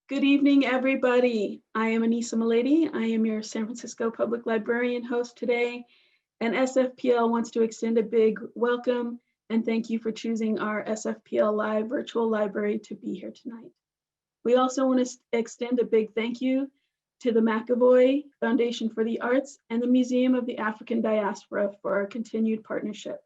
Good evening, everybody. I am Anissa Milady. I am your San Francisco Public Librarian host today, and SFPL wants to extend a big welcome and thank you for choosing our SFPL Live virtual library to be here tonight. We also want to extend a big thank you to the Mcavoy Foundation for the Arts and the Museum of the African Diaspora for our continued partnership.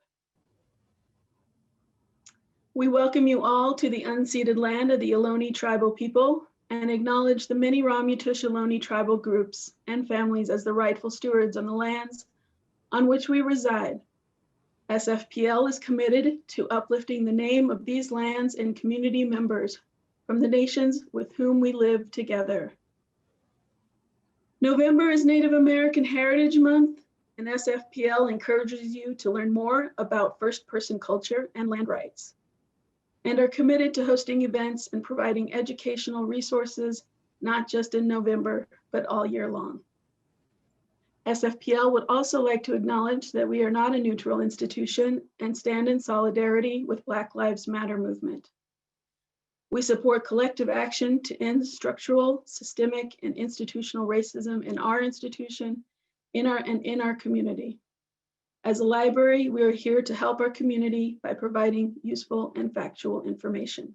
We welcome you all to the unceded land of the Ohlone tribal people and acknowledge the many Ramaytush Ohlone tribal groups and families as the rightful stewards on the lands on which we reside. SFPL is committed to uplifting the name of these lands and community members from the nations with whom we live together. November is Native American Heritage Month, and SFPL encourages you to learn more about first-person culture and land rights, and are committed to hosting events and providing educational resources, not just in November, but all year long. SFPL would also like to acknowledge that we are not a neutral institution and stand in solidarity with Black Lives Matter movement. We support collective action to end structural, systemic, and institutional racism in our institution, in our community. As a library, we are here to help our community by providing useful and factual information.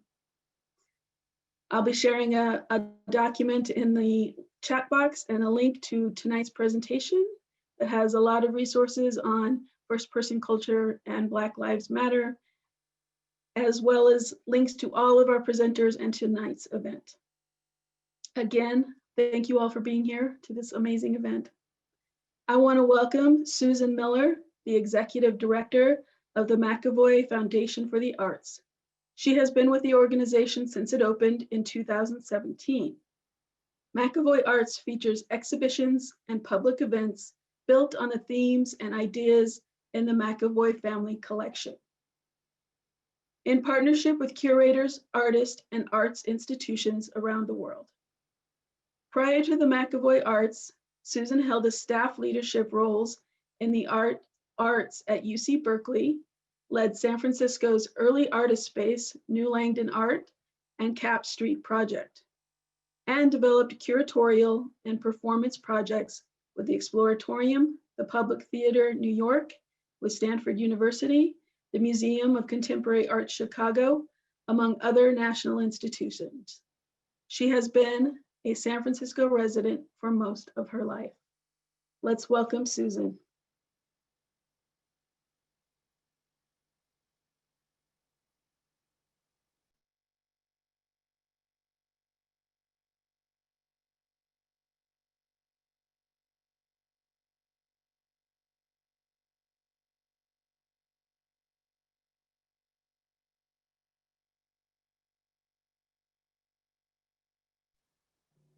I'll be sharing a document in the chat box and a link to tonight's presentation that has a lot of resources on first-person culture and Black Lives Matter, as well as links to all of our presenters and tonight's event. Again, thank you all for being here to this amazing event. I want to welcome Susan Miller, the Executive Director of the Mcavoy Foundation for the Arts. She has been with the organization since it opened in 2017. Mcavoy Arts features exhibitions and public events built on the themes and ideas in the Mcavoy family collection. In partnership with curators, artists, and arts institutions around the world. Prior to the Mcavoy Arts, Susan held a staff leadership roles in the arts at UC Berkeley, led San Francisco's early artist space, New Langdon Art, and Cap Street Project, and developed curatorial and performance projects with the Exploratorium, the Public Theater New York, with Stanford University, the Museum of Contemporary Art Chicago, among other national institutions. She has been a San Francisco resident for most of her life. Let's welcome Susan.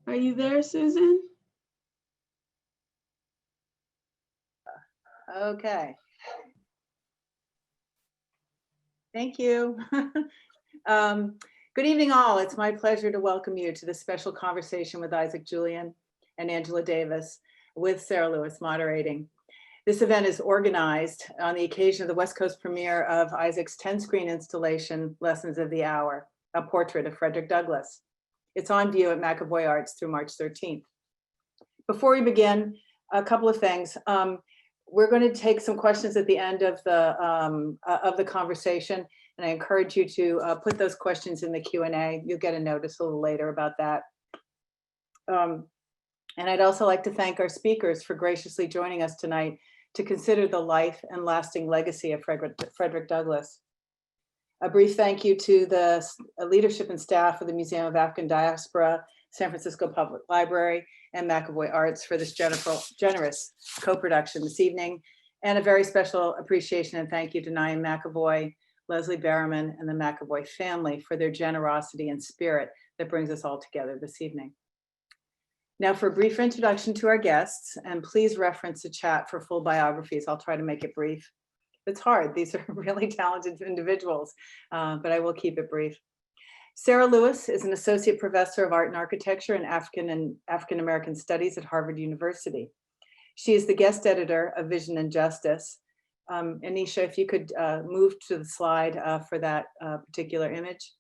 Are you there, Susan? Okay. Thank you. Good evening, all. It's my pleasure to welcome you to this special conversation with Isaac Julien and Angela Davis, with Sarah Lewis moderating. This event is organized on the occasion of the West Coast premiere of Isaac's 10-screen installation, Lessons of the Hour, a portrait of Frederick Douglass. It's on view at Mcavoy Arts through March 13th. Before we begin, a couple of things. We're going to take some questions at the end of the conversation, and I encourage you to put those questions in the Q&A. You'll get a notice a little later about that. And I'd also like to thank our speakers for graciously joining us tonight to consider the life and lasting legacy of Frederick Douglass. A brief thank you to the leadership and staff of the Museum of African Diaspora, San Francisco Public Library, and Mcavoy Arts for this generous co-production this evening. And a very special appreciation and thank you to Naeem Mcavoy, Leslie Berriman, and the Mcavoy family for their generosity and spirit that brings us all together this evening. Now for a brief introduction to our guests, and please reference the chat for full biographies. I'll try to make it brief. It's hard, these are really talented individuals, but I will keep it brief. Sarah Lewis is an associate professor of art and architecture and African American studies at Harvard University. She is the guest editor of Vision and Justice. Anisha, if you could move to the slide for that particular image.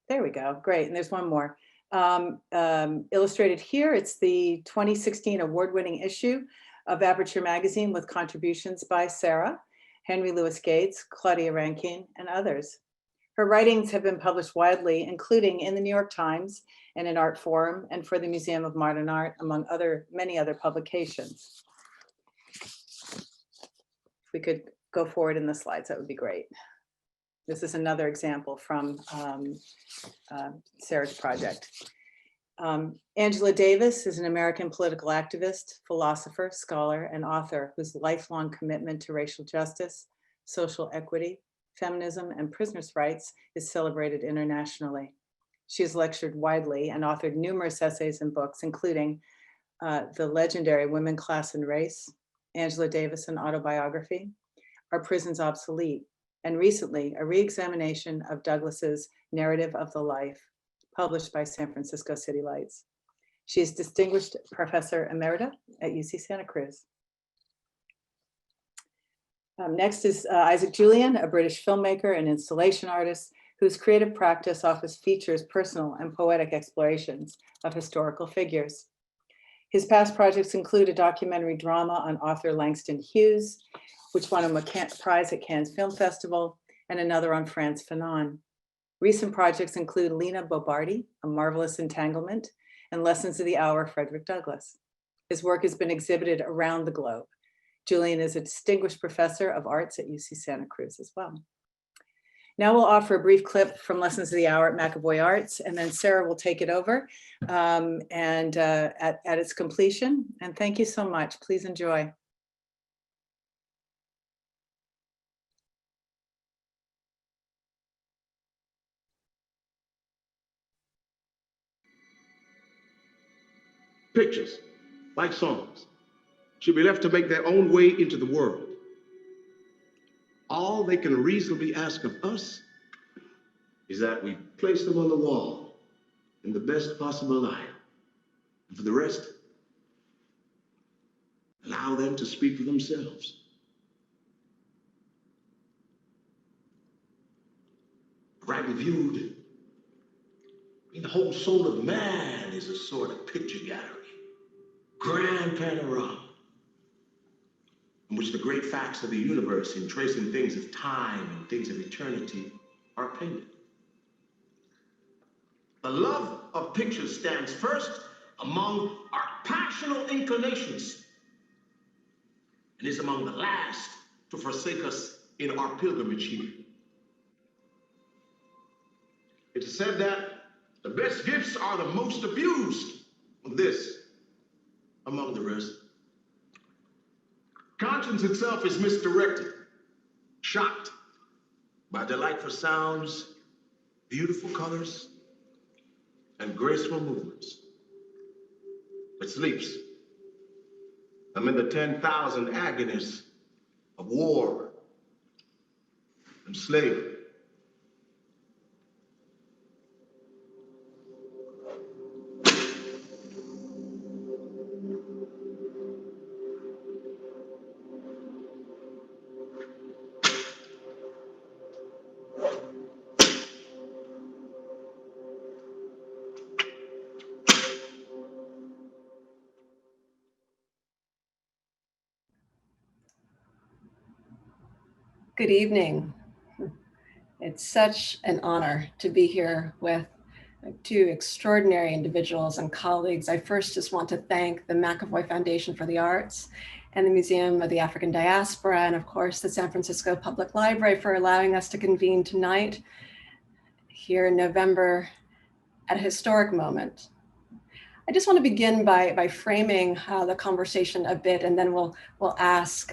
There we go. Great. And there's one more. Illustrated here, it's the 2016 award-winning issue of Aperture magazine with contributions by Sarah, Henry Louis Gates, Claudia Rankine, and others. Her writings have been published widely, including in the New York Times and in Art Forum and for the Museum of Modern Art, among many other publications. If we could go forward in the slides, that would be great. This is another example from Sarah's project. Angela Davis is an American political activist, philosopher, scholar, and author whose lifelong commitment to racial justice, social equity, feminism, and prisoners' rights is celebrated internationally. She has lectured widely and authored numerous essays and books, including the legendary Women, Class, and Race, Angela Davis, an autobiography, Are Prisons Obsolete? And recently, a re-examination of Douglass's Narrative of the Life, published by San Francisco City Lights. She is Distinguished Professor Emerita at UC Santa Cruz. Next is Isaac Julien, a British filmmaker and installation artist whose creative practice offers features personal and poetic explorations of historical figures. His past projects include a documentary drama on author Langston Hughes, which won a prize at Cannes Film Festival, and another on Frantz Fanon. Recent projects include Lena Bobardi, A Marvelous Entanglement, and Lessons of the Hour, Frederick Douglass. His work has been exhibited around the globe. Julian is a distinguished professor of arts at UC Santa Cruz as well. Now we'll offer a brief clip from Lessons of the Hour at Mcavoy Arts, and then Sarah will take it over at its completion. And thank you so much. Please enjoy. Pictures, like songs, should be left to make their own way into the world. All they can reasonably ask of us is that we place them on the wall in the best possible light. And for the rest, allow them to speak for themselves. Rightly viewed, the whole soul of man is a sort of picture gallery, grand panorama, in which the great facts of the universe in tracing things of time and things of eternity are painted. The love of pictures stands first among our passional inclinations and is among the last to forsake us in our pilgrimage here. It is said that the best gifts are the most abused. This, among the rest. Conscience itself is misdirected, shocked by delightful sounds, beautiful colors, and graceful movements. It sleeps amid the 10,000 agonies of war and slavery. Good evening. It's such an honor to be here with two extraordinary individuals and colleagues. I first just want to thank the McEvoy Foundation for the Arts and the Museum of the African Diaspora, and of course the San Francisco Public Library for allowing us to convene tonight here in November at a historic moment. I just want to begin by framing the conversation a bit, and then we'll ask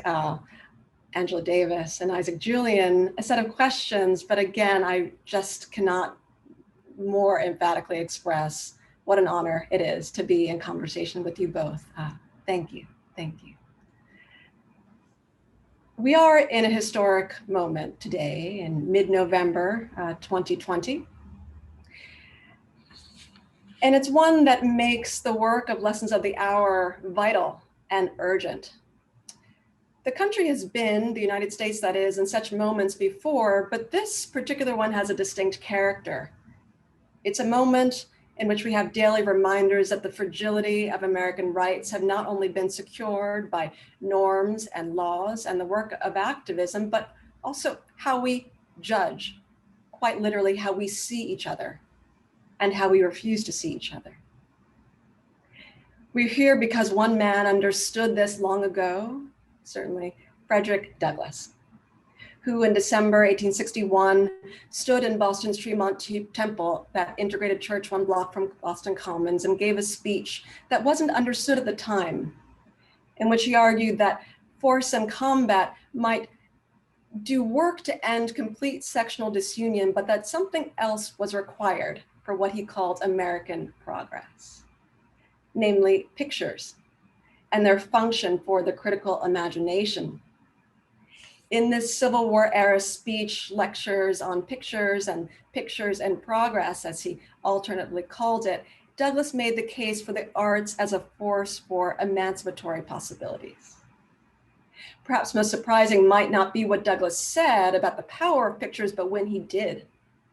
Angela Davis and Isaac Julien a set of questions, but again, I just cannot more emphatically express what an honor it is to be in conversation with you both. Thank you, thank you. We are in a historic moment today in mid-November 2020. And it's one that makes the work of Lessons of the Hour vital and urgent. The country has been, the United States that is, in such moments before, but this particular one has a distinct character. It's a moment in which we have daily reminders that the fragility of American rights have not only been secured by norms and laws and the work of activism, but also how we judge, quite literally how we see each other and how we refuse to see each other. We're here because one man understood this long ago, certainly Frederick Douglass, who in December 1861 stood in Boston's Tremont Temple, that integrated church 1 block from Boston Commons, and gave a speech that wasn't understood at the time, in which he argued that force and combat might do work to end complete sectional disunion, but that something else was required for what he called American progress, namely pictures and their function for the critical imagination. In this Civil War era speech, lectures on pictures and progress, as he alternately called it, Douglass made the case for the arts as a force for emancipatory possibilities. Perhaps most surprising might not be what Douglass said about the power of pictures, but when he did,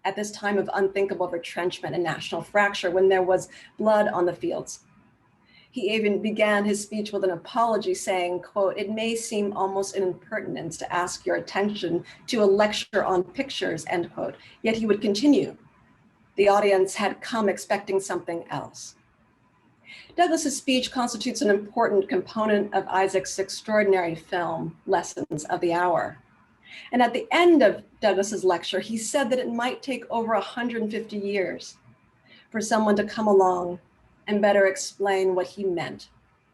at this time of unthinkable retrenchment and national fracture, when there was blood on the fields. He even began his speech with an apology saying, quote, "It may seem almost an impertinence to ask your attention to a lecture on pictures," end quote. Yet he would continue. The audience had come expecting something else. Douglass's speech constitutes an important component of Isaac's extraordinary film, Lessons of the Hour. And at the end of Douglass's lecture, he said that it might take over 150 years for someone to come along and better explain what he meant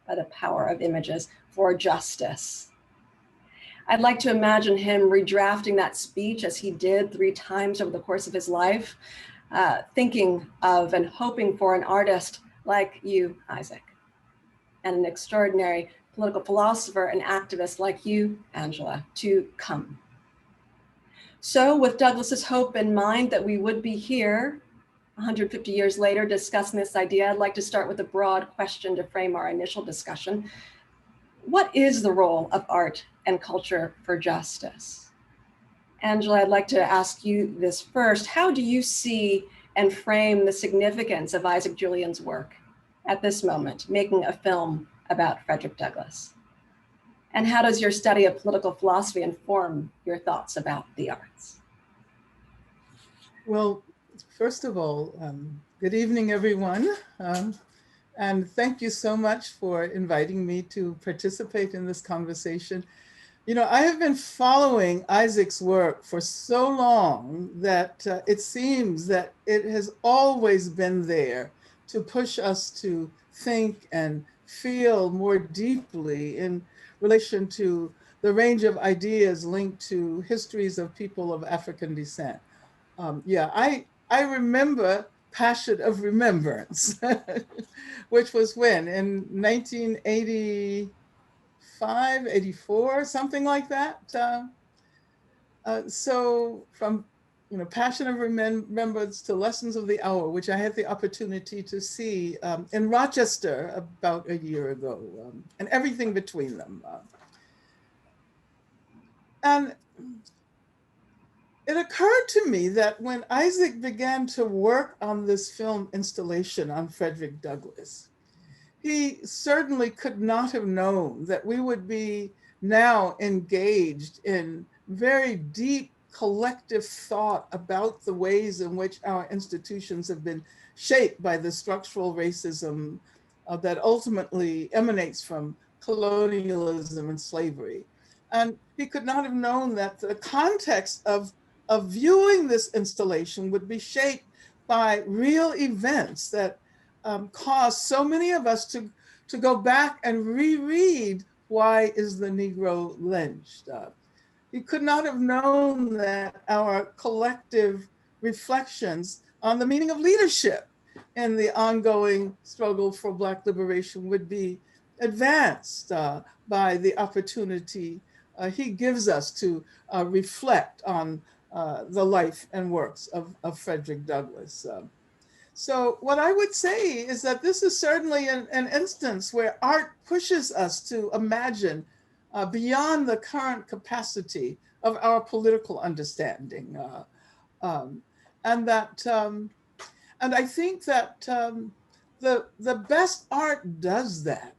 by the power of images for justice. I'd like to imagine him redrafting that speech, as he did 3 times over the course of his life, thinking of and hoping for an artist like you, Isaac, and an extraordinary political philosopher and activist like you, Angela, to come. So with Douglass's hope in mind that we would be here 150 years later discussing this idea, I'd like to start with a broad question to frame our initial discussion. What is the role of art and culture for justice? Angela, I'd like to ask you this first. How do you see and frame the significance of Isaac Julien's work at this moment, making a film about Frederick Douglass? And how does your study of political philosophy inform your thoughts about the arts? Well, first of all, good evening, everyone. And thank you so much for inviting me to participate in this conversation. You know, I have been following Isaac's work for so long that it seems that it has always been there to push us to think and feel more deeply in relation to the range of ideas linked to histories of people of African descent. I remember Passion of Remembrance, which was when, in 1985, 84, something like that. So from Passion of Remembrance to Lessons of the Hour, which I had the opportunity to see in Rochester about a year ago, and everything between them. And it occurred to me that when Isaac began to work on this film installation on Frederick Douglass, he certainly could not have known that we would be now engaged in very deep collective thought about the ways in which our institutions have been shaped by the structural racism that ultimately emanates from colonialism and slavery. And he could not have known that the context of viewing this installation would be shaped by real events that caused so many of us to go back and reread Why is the Negro Lynched? He could not have known that our collective reflections on the meaning of leadership in the ongoing struggle for Black liberation would be advanced by the opportunity he gives us to reflect on the life and works of Frederick Douglass. So what I would say is that this is certainly an instance where art pushes us to imagine beyond the current capacity of our political understanding. And that And I think that the best art does that.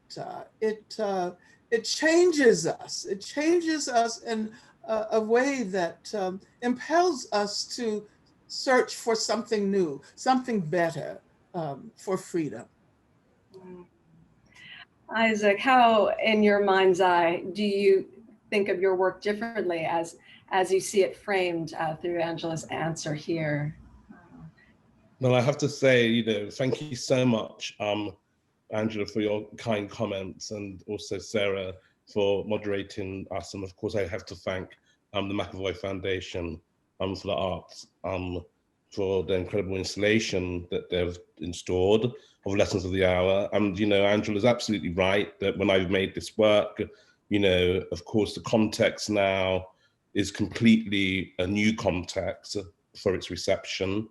It changes us. It changes us in a way that impels us to search for something new, something better for freedom. Isaac, how in your mind's eye do you think of your work differently as you see it framed through Angela's answer here? Well, I have to say, thank you so much, Angela, for your kind comments, and also Sarah for moderating us. And of course, I have to thank the McEvoy Foundation for the arts, for the incredible installation that they've installed of Lessons of the Hour. And, Angela's absolutely right that when I've made this work, of course, the context now is completely a new context for its reception.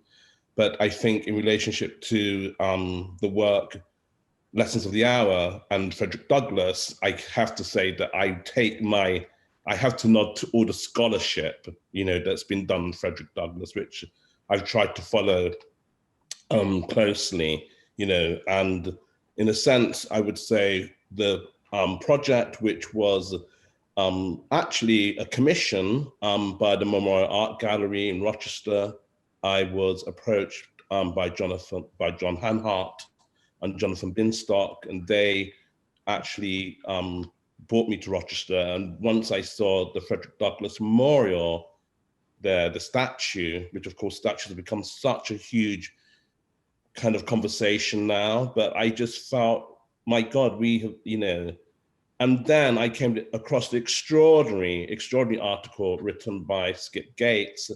But I think in relationship to the work, Lessons of the Hour and Frederick Douglass, I have to say that I have to nod to all the scholarship, that's been done on Frederick Douglass, which I've tried to follow closely, and in a sense, I would say the project, which was actually a commission by the Memorial Art Gallery in Rochester. I was approached by John Hanhart and Jonathan Binstock, and they actually brought me to Rochester. And once I saw the Frederick Douglass Memorial there, the statue, which of course statues have become such a huge kind of conversation now, but I just felt, my God, we have, and then I came across the extraordinary article written by Skip Gates,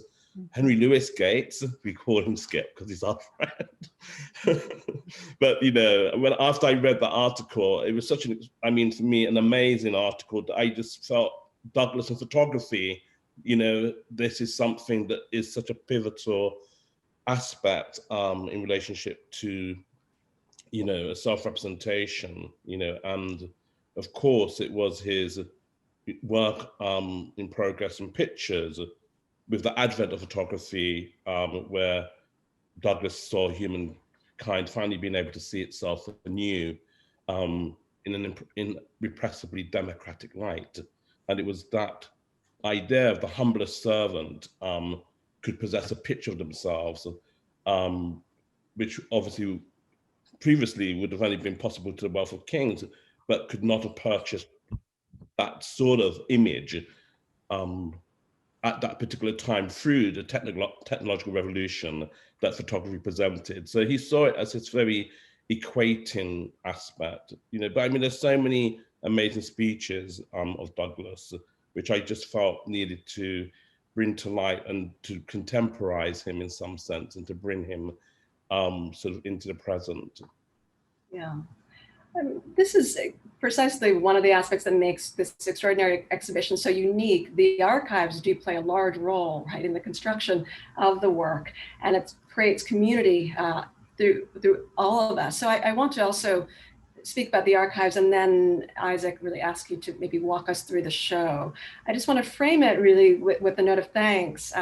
Henry Louis Gates. We call him Skip because he's our friend. But after I read the article, it was such for me, an amazing article that I just felt Douglass and photography. This is something that is such a pivotal aspect in relationship to, a self-representation. And of course, it was his work in progress and pictures with the advent of photography, where Douglass saw humankind finally being able to see itself anew in an irrepressibly democratic light. And it was that idea of the humblest servant could possess a picture of themselves, which obviously previously would have only been possible to the wealth of kings, but could not have purchased that sort of image at that particular time through the technological revolution that photography presented. So he saw it as this very equating aspect, but there's so many amazing speeches of Douglass, which I just felt needed to bring to light and to contemporize him in some sense, and to bring him sort of into the present. Yeah. This is precisely one of the aspects that makes this extraordinary exhibition so unique. The archives do play a large role, right, in the construction of the work, and it creates community through all of us. So I want to also speak about the archives, and then Isaac, really ask you to maybe walk us through the show. I just want to frame it really with a note of thanks.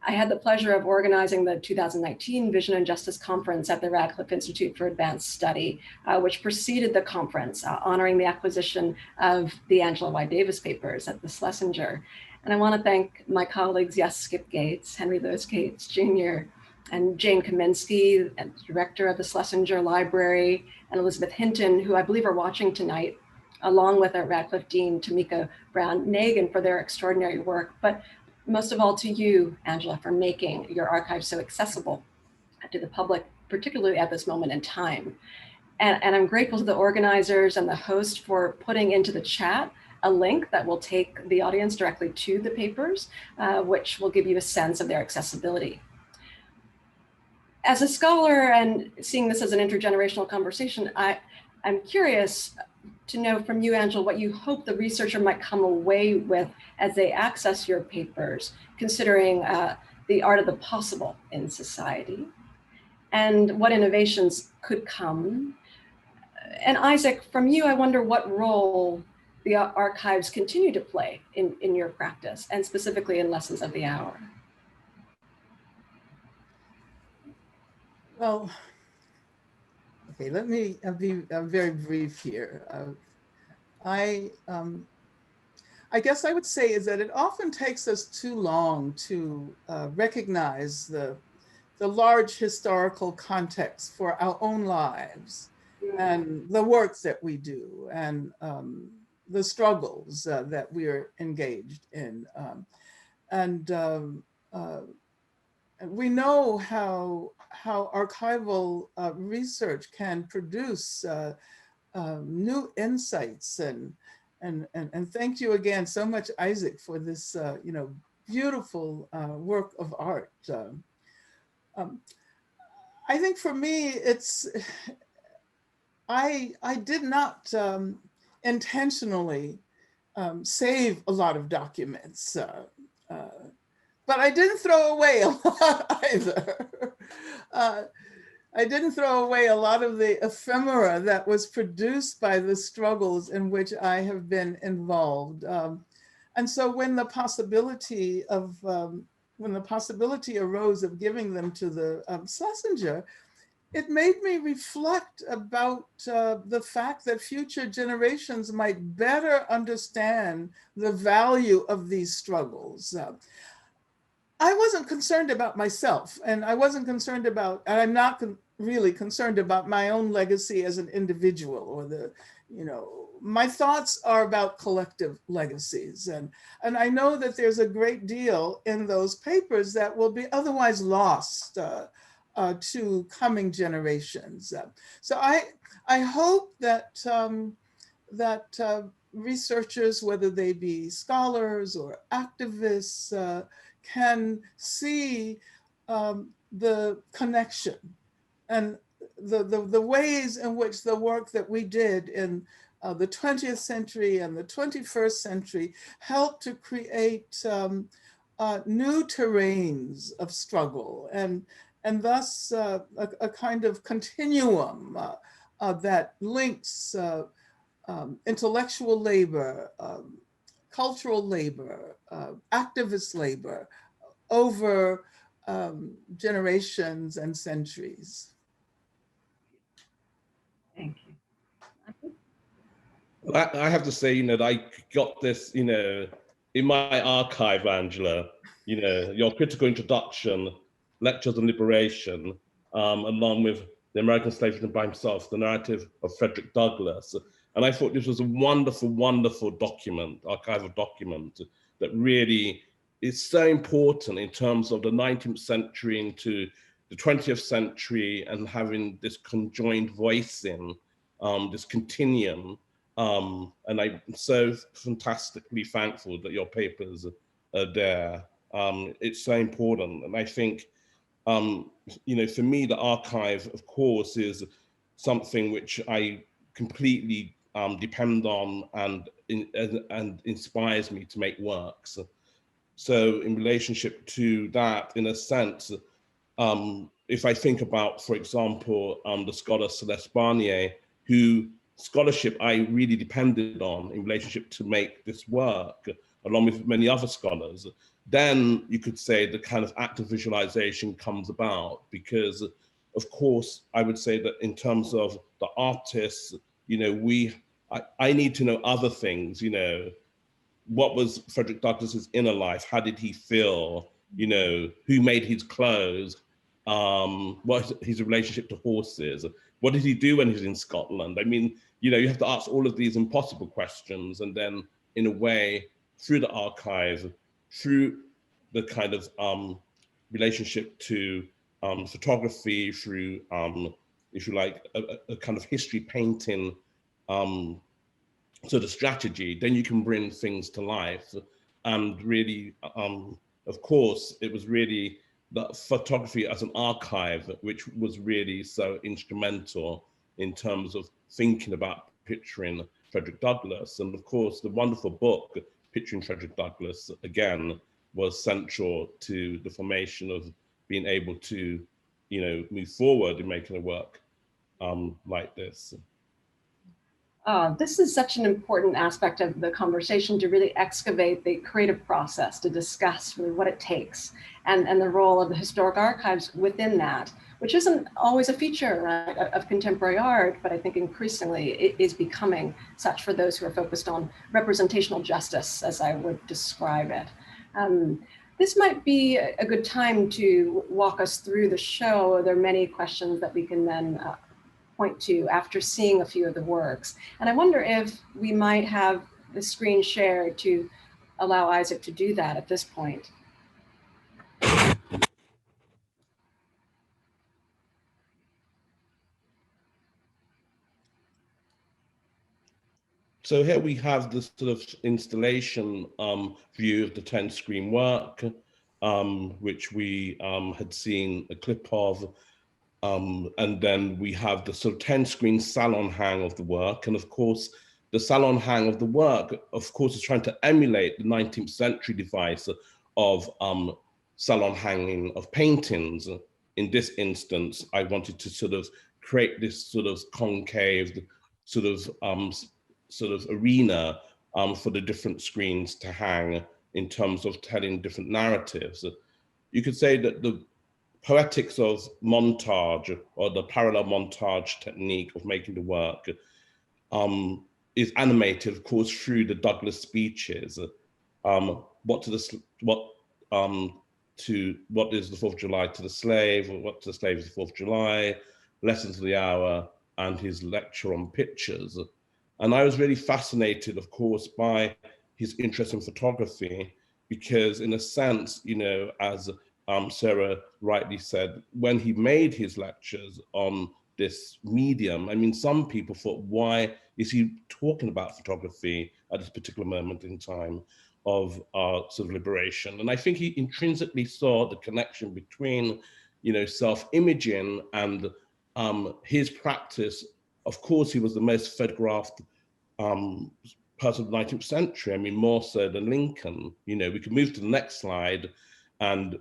I had the pleasure of organizing the 2019 Vision and Justice Conference at the Radcliffe Institute for Advanced Study, which preceded the conference, honoring the acquisition of the Angela Y. Davis papers at the Schlesinger. And I want to thank my colleagues, yes, Skip Gates, Henry Louis Gates Jr., and Jane Kaminsky, director of the Schlesinger Library, and Elizabeth Hinton, who I believe are watching tonight, along with our Radcliffe Dean, Tamika Brown-Nagan, for their extraordinary work. But most of all to you, Angela, for making your archive so accessible to the public, particularly at this moment in time. And I'm grateful to the organizers and the host for putting into the chat a link that will take the audience directly to the papers, which will give you a sense of their accessibility. As a scholar and seeing this as an intergenerational conversation, I'm curious to know from you, Angela, what you hope the researcher might come away with as they access your papers, considering the art of the possible in society, and what innovations could come. And Isaac, from you, I wonder what role the archives continue to play in your practice, and specifically in Lessons of the Hour. Well, okay, let me be very brief here. I guess I would say is that it often takes us too long to recognize the large historical context for our own lives and the work that we do and the struggles that we are engaged in. And we know how archival research can produce new insights and thank you again so much, Isaac, for this beautiful work of art. I think for me, I did not intentionally save a lot of documents, but I didn't throw away a lot either. I didn't throw away a lot of the ephemera that was produced by the struggles in which I have been involved. And so when the possibility arose of giving them to the Schlesinger, it made me reflect about the fact that future generations might better understand the value of these struggles. I wasn't concerned about myself, and I wasn't concerned about, and I'm not really concerned about my own legacy as an individual or my thoughts are about collective legacies. And I know that there's a great deal in those papers that will be otherwise lost to coming generations. So I hope that researchers, whether they be scholars or activists, can see the connection and the ways in which the work that we did in the 20th century and the 21st century helped to create new terrains of struggle and thus a kind of continuum that links intellectual labor, cultural labor, activist labor over generations and centuries. Thank you. I have to say, that I got this, in my archive, Angela, your critical introduction, lectures on liberation, along with the American Slave by Himself, the narrative of Frederick Douglass. And I thought this was a wonderful, wonderful document, archival document, that really is so important in terms of the 19th century into the 20th century and having this conjoined voicing, this continuum. And I'm so fantastically thankful that your papers are there. It's so important. And I think, for me, the archive, of course, is something which I completely depend on and inspires me to make works. So in relationship to that, in a sense, if I think about, for example, the scholar Celeste Barnier, who scholarship I really depended on in relationship to make this work, along with many other scholars, then you could say the kind of active visualization comes about, because of course, I would say that in terms of the artists, I need to know other things, what was Frederick Douglass's inner life? How did he feel? Who made his clothes? What his relationship to horses? What did he do when he was in Scotland? I mean, you have to ask all of these impossible questions, and then in a way, through the archive, through the kind of relationship to photography, through, if you like, a kind of history painting sort of strategy, then you can bring things to life. And really, of course, it was really the photography as an archive, which was really so instrumental in terms of thinking about picturing Frederick Douglass. And of course, the wonderful book, Picturing Frederick Douglass, again, was central to the formation of being able to, move forward in making a work like this. This is such an important aspect of the conversation, to really excavate the creative process, to discuss really what it takes and the role of the historic archives within that, which isn't always a feature, right, of contemporary art, but I think increasingly it is becoming such for those who are focused on representational justice, as I would describe it. This might be a good time to walk us through the show. There are many questions that we can then point to after seeing a few of the works. And I wonder if we might have the screen shared to allow Isaac to do that at this point. So here we have this sort of installation view of the 10 screen work, which we had seen a clip of. And then we have the sort of 10 screen salon hang of the work. And of course, the salon hang of the work, of course, is trying to emulate the 19th century device of salon hanging of paintings. In this instance, I wanted to sort of create this sort of concave sort of arena for the different screens to hang in terms of telling different narratives. You could say that the poetics of montage, or the parallel montage technique of making the work, is animated, of course, through the Douglass speeches. What is the 4th of July to the slave, or what to the slave is the 4th of July, lessons of the hour, and his lecture on pictures. And I was really fascinated, of course, by his interest in photography, because in a sense, you know, as Sarah rightly said, when he made his lectures on this medium, I mean, some people thought, why is he talking about photography at this particular moment in time of sort of liberation? And I think he intrinsically saw the connection between, you know, self-imaging and his practice. Of course, he was the most photographed person of the 19th century. I mean, more so than Lincoln. You know, we can move to the next slide. And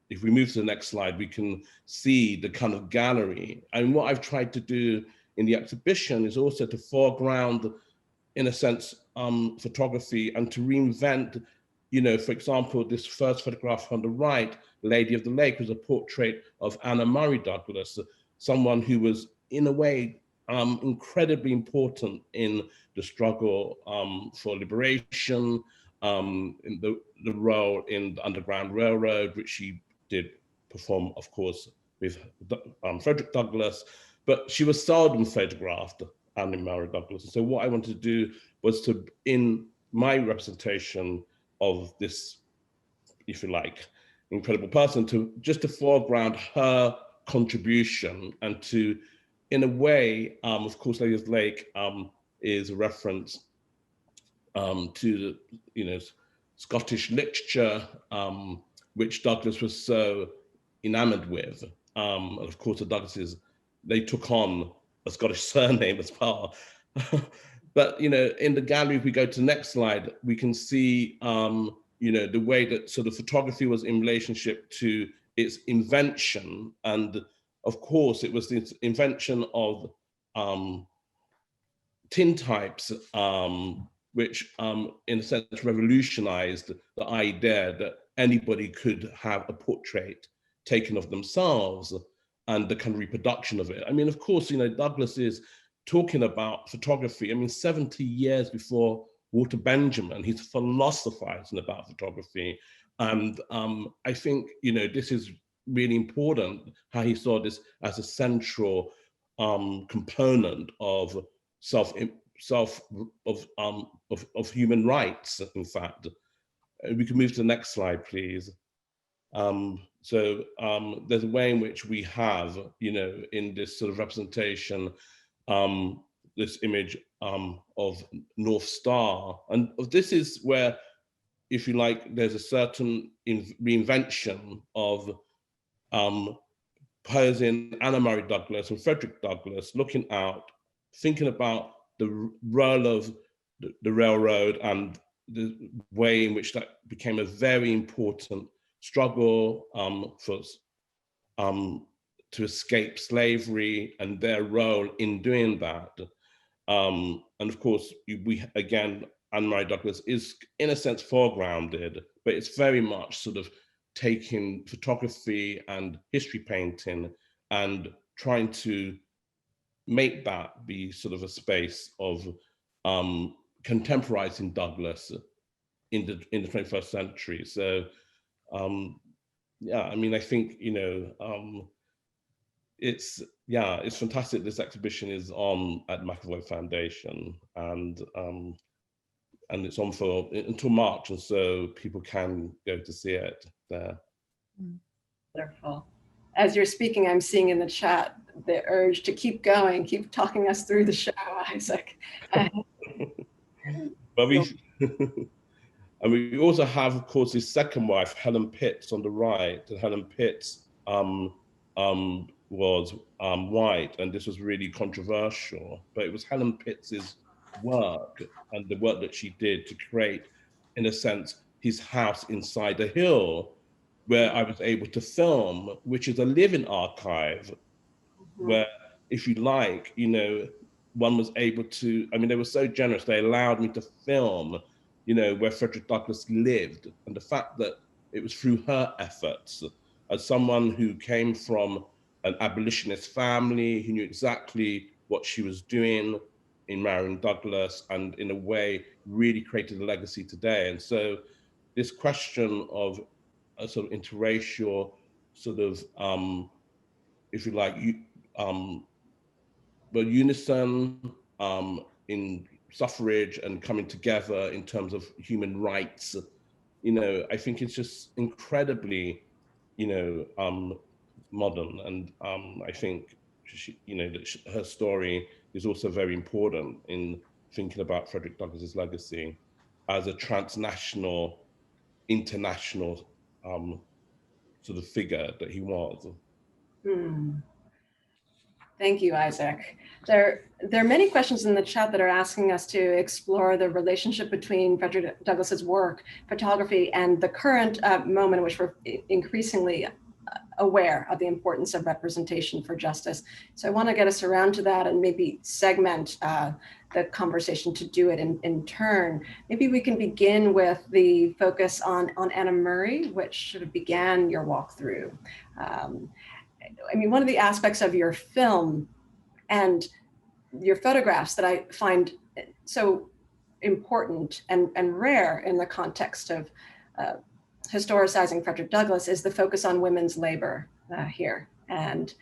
if we move to the next slide, we can see the kind of gallery. And what I've tried to do in the exhibition is also to foreground, in a sense, photography, and to reinvent, you know, for example, this first photograph on the right, Lady of the Lake, was a portrait of Anna Murray Douglass, someone who was, in a way, incredibly important in the struggle for liberation, in the role in the Underground Railroad, which she did perform, of course, with Frederick Douglass, but she was seldom photographed, Anna Murray Douglass. And so what I wanted to do was to, in my representation of this, if you like, incredible person, to just to foreground her contribution, and to, in a way, of course, Lady of the Lake is a reference to the, you know, Scottish literature, which Douglass was so enamored with. And of course, the Douglasses, they took on a Scottish surname as well. But, you know, in the gallery, if we go to the next slide, we can see, you know, the way that sort of photography was in relationship to its invention. And of course, it was the invention of tintypes, which in a sense revolutionized the idea that anybody could have a portrait taken of themselves and the kind of reproduction of it. I mean, of course, you know, Douglass is talking about photography, I mean, 70 years before Walter Benjamin, he's philosophizing about photography. And I think, you know, this is really important, how he saw this as a central component of human rights, in fact. We can move to the next slide, please. So there's a way in which we have, you know, in this sort of representation, this image of North Star. And this is where, if you like, there's a certain reinvention of posing Anna Murray Douglass and Frederick Douglass, looking out, thinking about the role of the railroad and the way in which that became a very important struggle to escape slavery, and their role in doing that. And of course, we again, Anne-Marie Douglas is in a sense foregrounded, but it's very much sort of taking photography and history painting and trying to make that be sort of a space of contemporizing Douglas in the 21st century. So yeah, I mean, I think, you know, it's fantastic. This exhibition is on at Mcavoy Foundation, and it's on for until March, and so people can go to see it there. Wonderful. As you're speaking, I'm seeing in the chat the urge to keep going, keep talking us through the show, Isaac. But we, and we also have, of course, his second wife, Helen Pitts, on the right. And Helen Pitts was white, and this was really controversial. But it was Helen Pitts's work and the work that she did to create, in a sense, his house inside a hill, where I was able to film, which is a living archive, where, if you like, you know, one was able to, I mean, they were so generous, they allowed me to film, you know, where Frederick Douglass lived. And the fact that it was through her efforts, as someone who came from an abolitionist family, who knew exactly what she was doing in marrying Douglass, and in a way really created a legacy today. And so this question of a sort of interracial sort of, if you like, unison in suffrage and coming together in terms of human rights, you know, I think it's just incredibly, you know, modern. And I think she, you know, that her story is also very important in thinking about Frederick Douglass's legacy as a transnational, international sort of figure that he was. Thank you, Isaac. There are many questions in the chat that are asking us to explore the relationship between Frederick Douglass's work, photography, and the current moment in which we're increasingly aware of the importance of representation for justice. So I want to get us around to that and maybe segment the conversation to do it in turn. Maybe we can begin with the focus on Anna Murray, which sort of began your walkthrough. I mean, one of the aspects of your film and your photographs that I find so important and rare in the context of historicizing Frederick Douglass is the focus on women's labor here and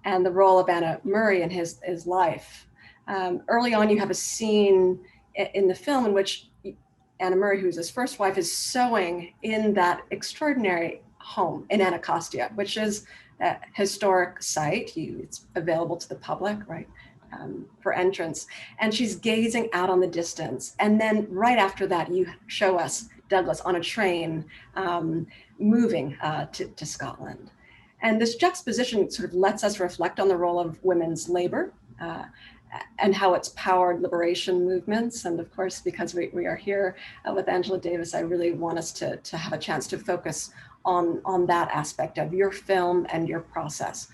the role of Anna Murray in his life. Early on, you have a scene in the film in which Anna Murray, who's his first wife, is sewing in that extraordinary home in Anacostia, which is a historic site. It's available to the public, right, for entrance. And she's gazing out on the distance. And then right after that, you show us Douglass on a train moving to Scotland. And this juxtaposition sort of lets us reflect on the role of women's labor and how it's powered liberation movements. And of course, because we are here with Angela Davis, I really want us to have a chance to focus on that aspect of your film and your process.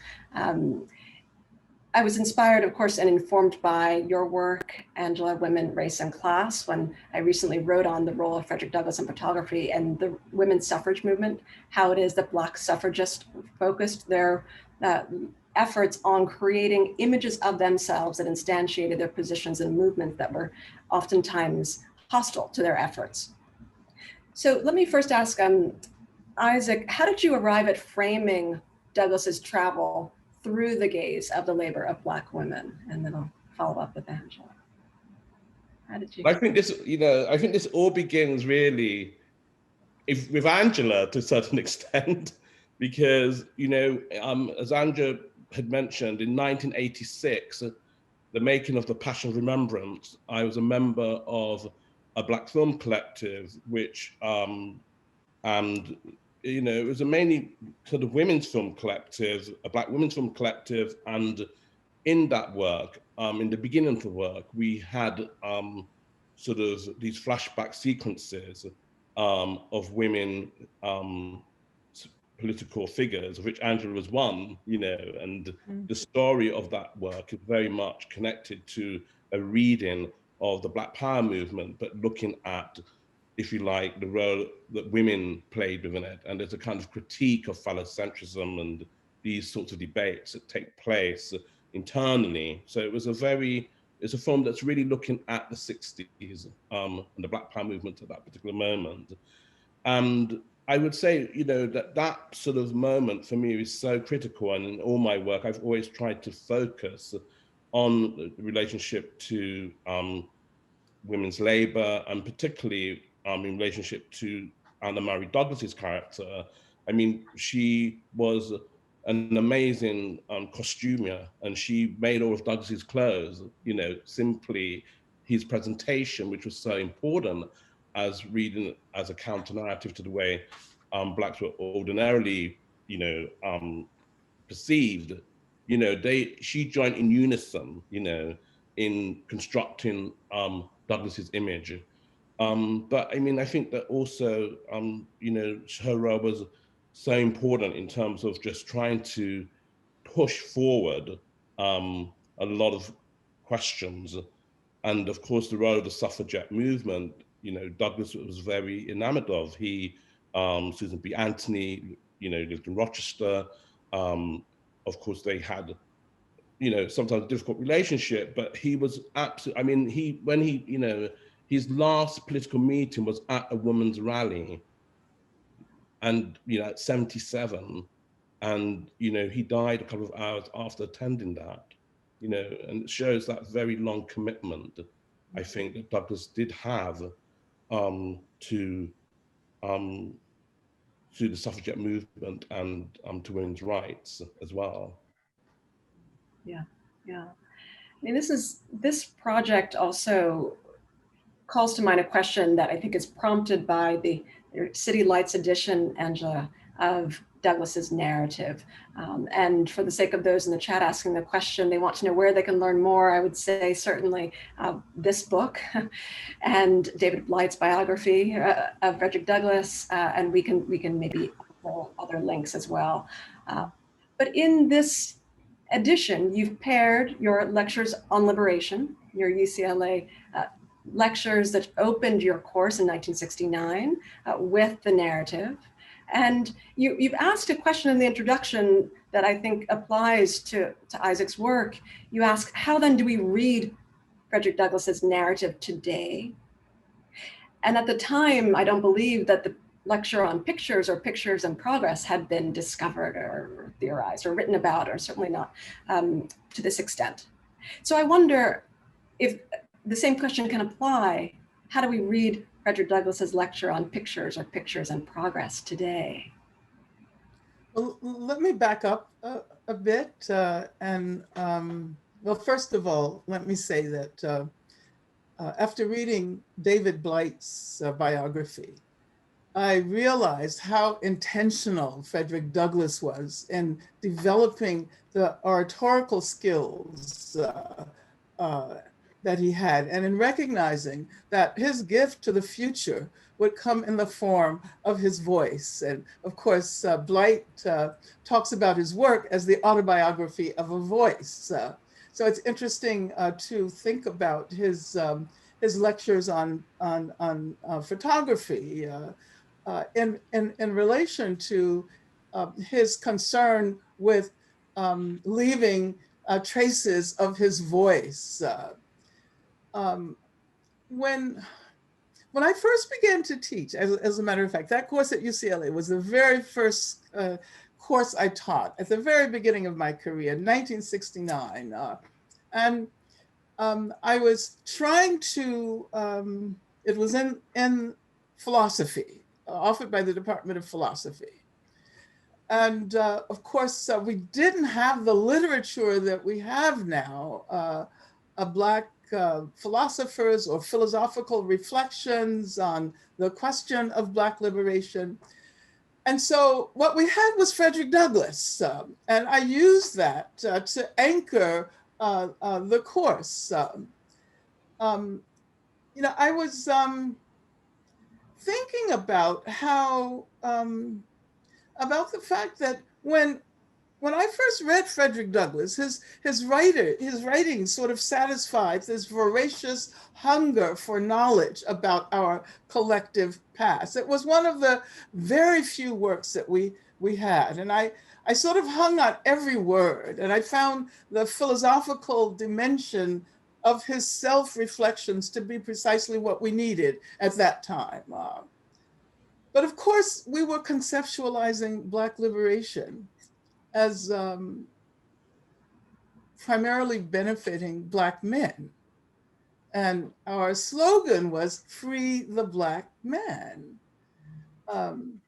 I was inspired, of course, and informed by your work, Angela, Women, Race, and Class, when I recently wrote on the role of Frederick Douglass in photography and the women's suffrage movement, how it is that Black suffragists focused their efforts on creating images of themselves that instantiated their positions and movements that were oftentimes hostile to their efforts. So let me first ask, Isaac, how did you arrive at framing Douglass's travel through the gaze of the labor of Black women? And then I'll follow up with Angela. How did you? I think this, you know, I think this all begins really with Angela to a certain extent, because, you know, as Angela had mentioned, in 1986, the making of the Passion of Remembrance, I was a member of a Black film collective, which, and you know, it was a mainly sort of women's film collective, a Black women's film collective. And in that work, in the beginning of the work, we had sort of these flashback sequences of women political figures, of which Angela was one, you know, and the story of that work is very much connected to a reading of the Black Power movement, but looking at, if you like, the role that women played within it. And there's a kind of critique of phallocentrism and these sorts of debates that take place internally. So it was it's a film that's really looking at the 60s and the Black Power movement at that particular moment. And I would say, that sort of moment for me is so critical. And in all my work, I've always tried to focus on the relationship to women's labor, and particularly in relationship to Anna Marie Douglas's character. I mean, she was an amazing costumier, and she made all of Douglas's clothes, simply his presentation, which was so important as reading as a counter narrative to the way Blacks were ordinarily, perceived. She joined in unison, in constructing Douglas's image. But I mean, I think that also, her role was so important in terms of just trying to push forward a lot of questions. And of course, the role of the suffragette movement, Douglas was very enamored of. Susan B. Anthony, lived in Rochester. Of course, they had, sometimes a difficult relationship, but he was absolutely, I mean, his last political meeting was at a women's rally, and, at 77, and, he died a couple of hours after attending that, and it shows that very long commitment, I think, that Douglas did have to the suffragette movement and to women's rights as well. Yeah, yeah. I mean, this project also calls to mind a question that I think is prompted by the City Lights edition, Angela, of Douglas's narrative. And for the sake of those in the chat asking the question, they want to know where they can learn more. I would say certainly this book and David Blythe's biography of Frederick Douglass, and we can maybe pull other links as well. But in this edition, you've paired your lectures on liberation, your UCLA lectures that opened your course in 1969 with the narrative. And you've asked a question in the introduction that I think applies to Isaac's work. You ask, how then do we read Frederick Douglass's narrative today? And at the time, I don't believe that the lecture on pictures or pictures in progress had been discovered or theorized or written about, or certainly not to this extent. So I wonder if the same question can apply. How do we read Frederick Douglass's lecture on pictures or pictures in progress today? Well, let me back up a bit. Well, first of all, let me say that after reading David Blythe's biography, I realized how intentional Frederick Douglass was in developing the oratorical skills that he had, and in recognizing that his gift to the future would come in the form of his voice. And of course, Blythe talks about his work as the autobiography of a voice. So it's interesting to think about his lectures on photography in relation to his concern with leaving traces of his voice. When I first began to teach, as a matter of fact, that course at UCLA was the very first course I taught at the very beginning of my career, in 1969. And I was trying to, it was in philosophy, offered by the Department of Philosophy. And of course, we didn't have the literature that we have now, Black philosophers or philosophical reflections on the question of Black liberation. And so what we had was Frederick Douglass. And I used that to anchor the course. I was thinking about how, about the fact that when when I first read Frederick Douglass, his writing sort of satisfied this voracious hunger for knowledge about our collective past. It was one of the very few works that we had. And I sort of hung on every word, and I found the philosophical dimension of his self-reflections to be precisely what we needed at that time. But of course, we were conceptualizing Black liberation as primarily benefiting Black men. And our slogan was "Free the Black Man." And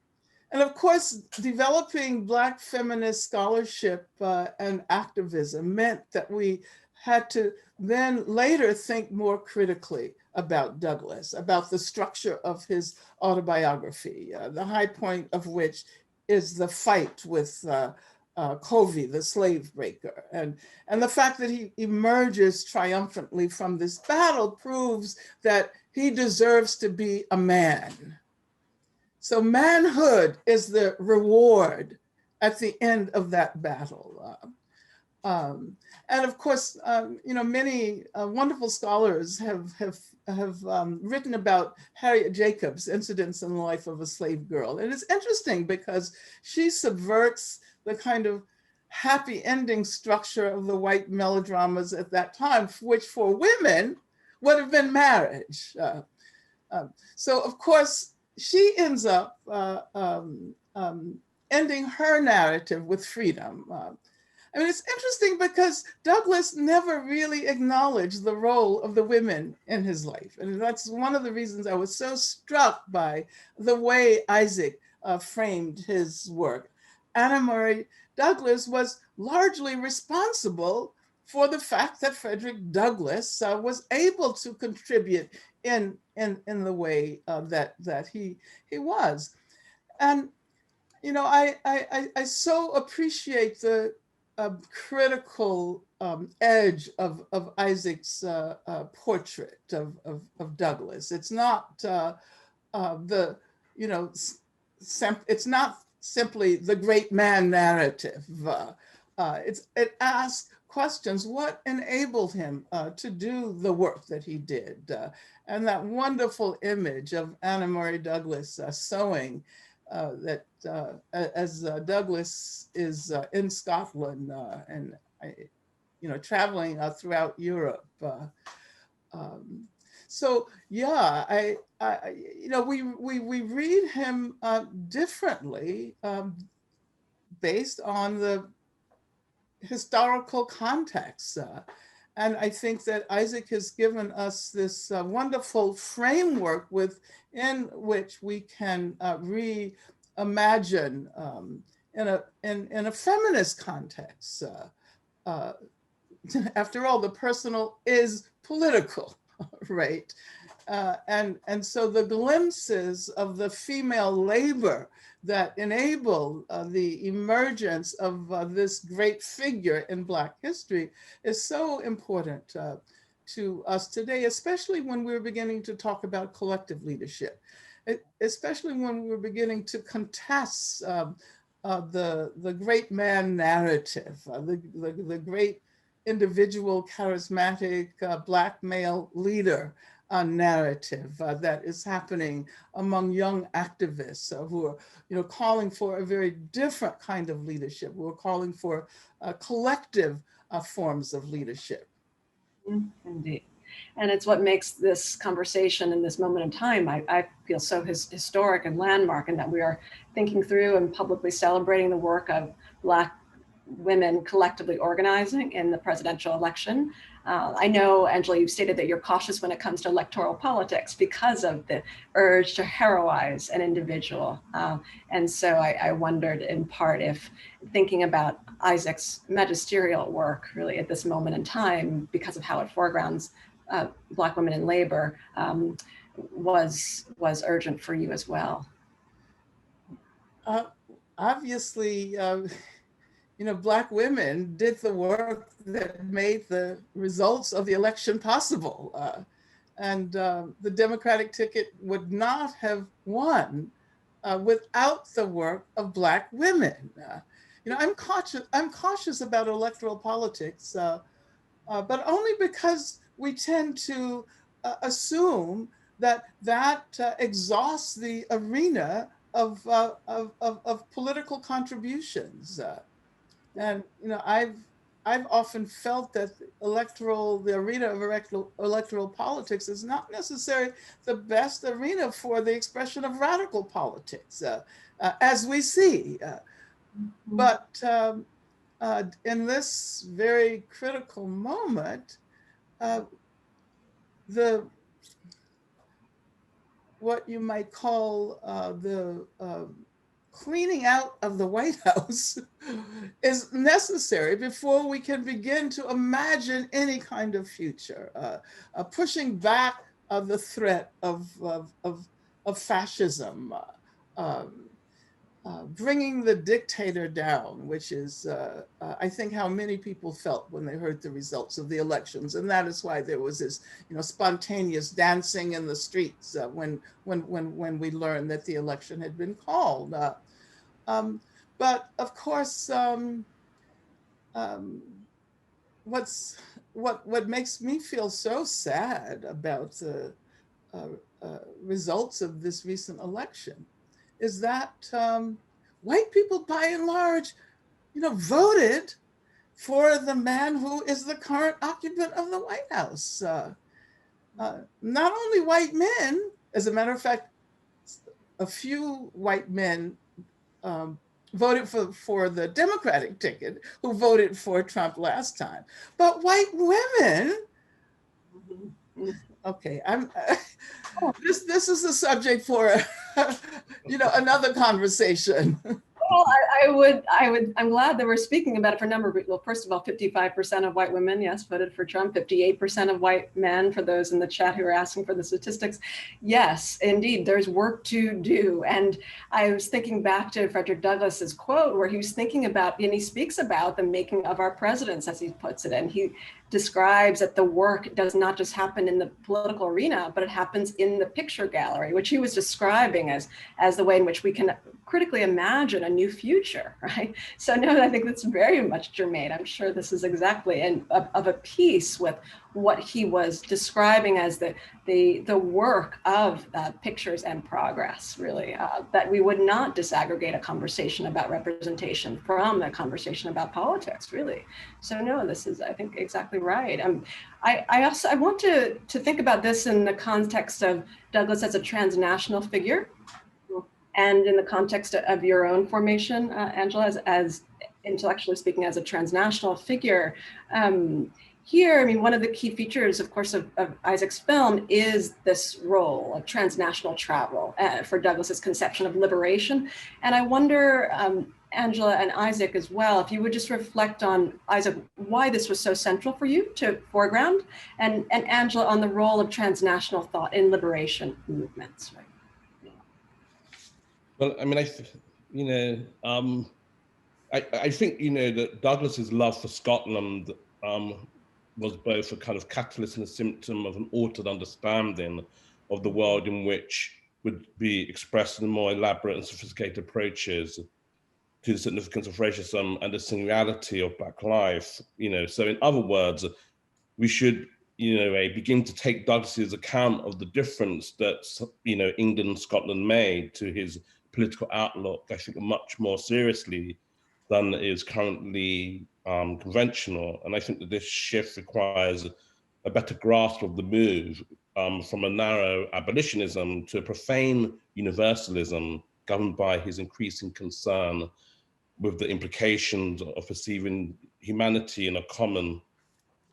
of course, developing Black feminist scholarship and activism meant that we had to then later think more critically about Douglass, about the structure of his autobiography, the high point of which is the fight with Covey, the slave breaker. And the fact that he emerges triumphantly from this battle proves that he deserves to be a man. So manhood is the reward at the end of that battle. And of course, many wonderful scholars have written about Harriet Jacobs' Incidents in the Life of a Slave Girl. And it's interesting because she subverts the kind of happy ending structure of the white melodramas at that time, which for women would have been marriage. So of course, she ends up ending her narrative with freedom. I mean, it's interesting because Douglass never really acknowledged the role of the women in his life. And that's one of the reasons I was so struck by the way Isaac framed his work. Anna Murray Douglass was largely responsible for the fact that Frederick Douglass was able to contribute in the way that he was. And, I so appreciate the critical edge of Isaac's portrait of Douglass. It's not it's not simply the great man narrative. It asks questions: what enabled him to do the work that he did? And that wonderful image of Anna Murray Douglass sewing as Douglass is in Scotland and traveling throughout Europe. So yeah, we read him differently based on the historical context. And I think that Isaac has given us this wonderful framework within which we can reimagine in a feminist context. After all, the personal is political, right? And so the glimpses of the female labor that enable the emergence of this great figure in Black history is so important to us today, especially when we're beginning to talk about collective leadership, especially when we're beginning to contest the great man narrative, the great individual charismatic Black male leader narrative that is happening among young activists who are calling for a very different kind of leadership, who are calling for collective forms of leadership. Indeed. And it's what makes this conversation in this moment in time, I feel so historic and landmark, in that we are thinking through and publicly celebrating the work of Black women collectively organizing in the presidential election. I know, Angela, you've stated that you're cautious when it comes to electoral politics because of the urge to heroize an individual. And so I wondered in part if thinking about Isaac's magisterial work really at this moment in time, because of how it foregrounds Black women in labor, was urgent for you as well. Obviously, Black women did the work that made the results of the election possible. And the Democratic ticket would not have won without the work of Black women. I'm cautious about electoral politics, but only because we tend to assume that exhausts the arena of political contributions. And I've often felt that the arena of electoral politics is not necessarily the best arena for the expression of radical politics, as we see. But in this very critical moment, what you might call the cleaning out of the White House is necessary before we can begin to imagine any kind of future, pushing back the threat of fascism, bringing the dictator down, which is, I think, how many people felt when they heard the results of the elections, and that is why there was this, spontaneous dancing in the streets when we learned that the election had been called. But of course, what makes me feel so sad about the results of this recent election is that white people, by and large, voted for the man who is the current occupant of the White House. Not only white men, as a matter of fact, a few white men voted for the Democratic ticket, who voted for Trump last time, but white women. Okay, this is the subject for another conversation. Well, I'm glad that we're speaking about it for a number of reasons. Well, first of all, 55% of white women, yes, voted for Trump. 58% of white men, for those in the chat who are asking for the statistics. Yes, indeed, there's work to do. And I was thinking back to Frederick Douglass's quote, where he was thinking about, and he speaks about the making of our presidents, as he puts it. And he describes that the work does not just happen in the political arena, but it happens in the picture gallery, which he was describing as the way in which we can critically imagine a new future, right? So no, I think that's very much germane. I'm sure this is exactly of a piece with what he was describing as the work of pictures and progress, really, that we would not disaggregate a conversation about representation from a conversation about politics, really. So no, this is, I think, exactly right. I want to think about this in the context of Douglass as a transnational figure, and in the context of your own formation, Angela, as intellectually speaking, as a transnational figure. Here, I mean, one of the key features, of course, of Isaac's film is this role of transnational travel for Douglass's conception of liberation. And I wonder, Angela and Isaac as well, if you would just reflect on, Isaac, why this was so central for you to foreground, and Angela on the role of transnational thought in liberation movements, right? Well, I mean, I think, that Douglas's love for Scotland was both a kind of catalyst and a symptom of an altered understanding of the world in which would be expressed in more elaborate and sophisticated approaches to the significance of racism and the singularity of Black life. So in other words, we should, begin to take Douglas's account of the difference that, England and Scotland made to his political outlook, I think, much more seriously than is currently conventional. And I think that this shift requires a better grasp of the move from a narrow abolitionism to a profane universalism governed by his increasing concern with the implications of perceiving humanity in a common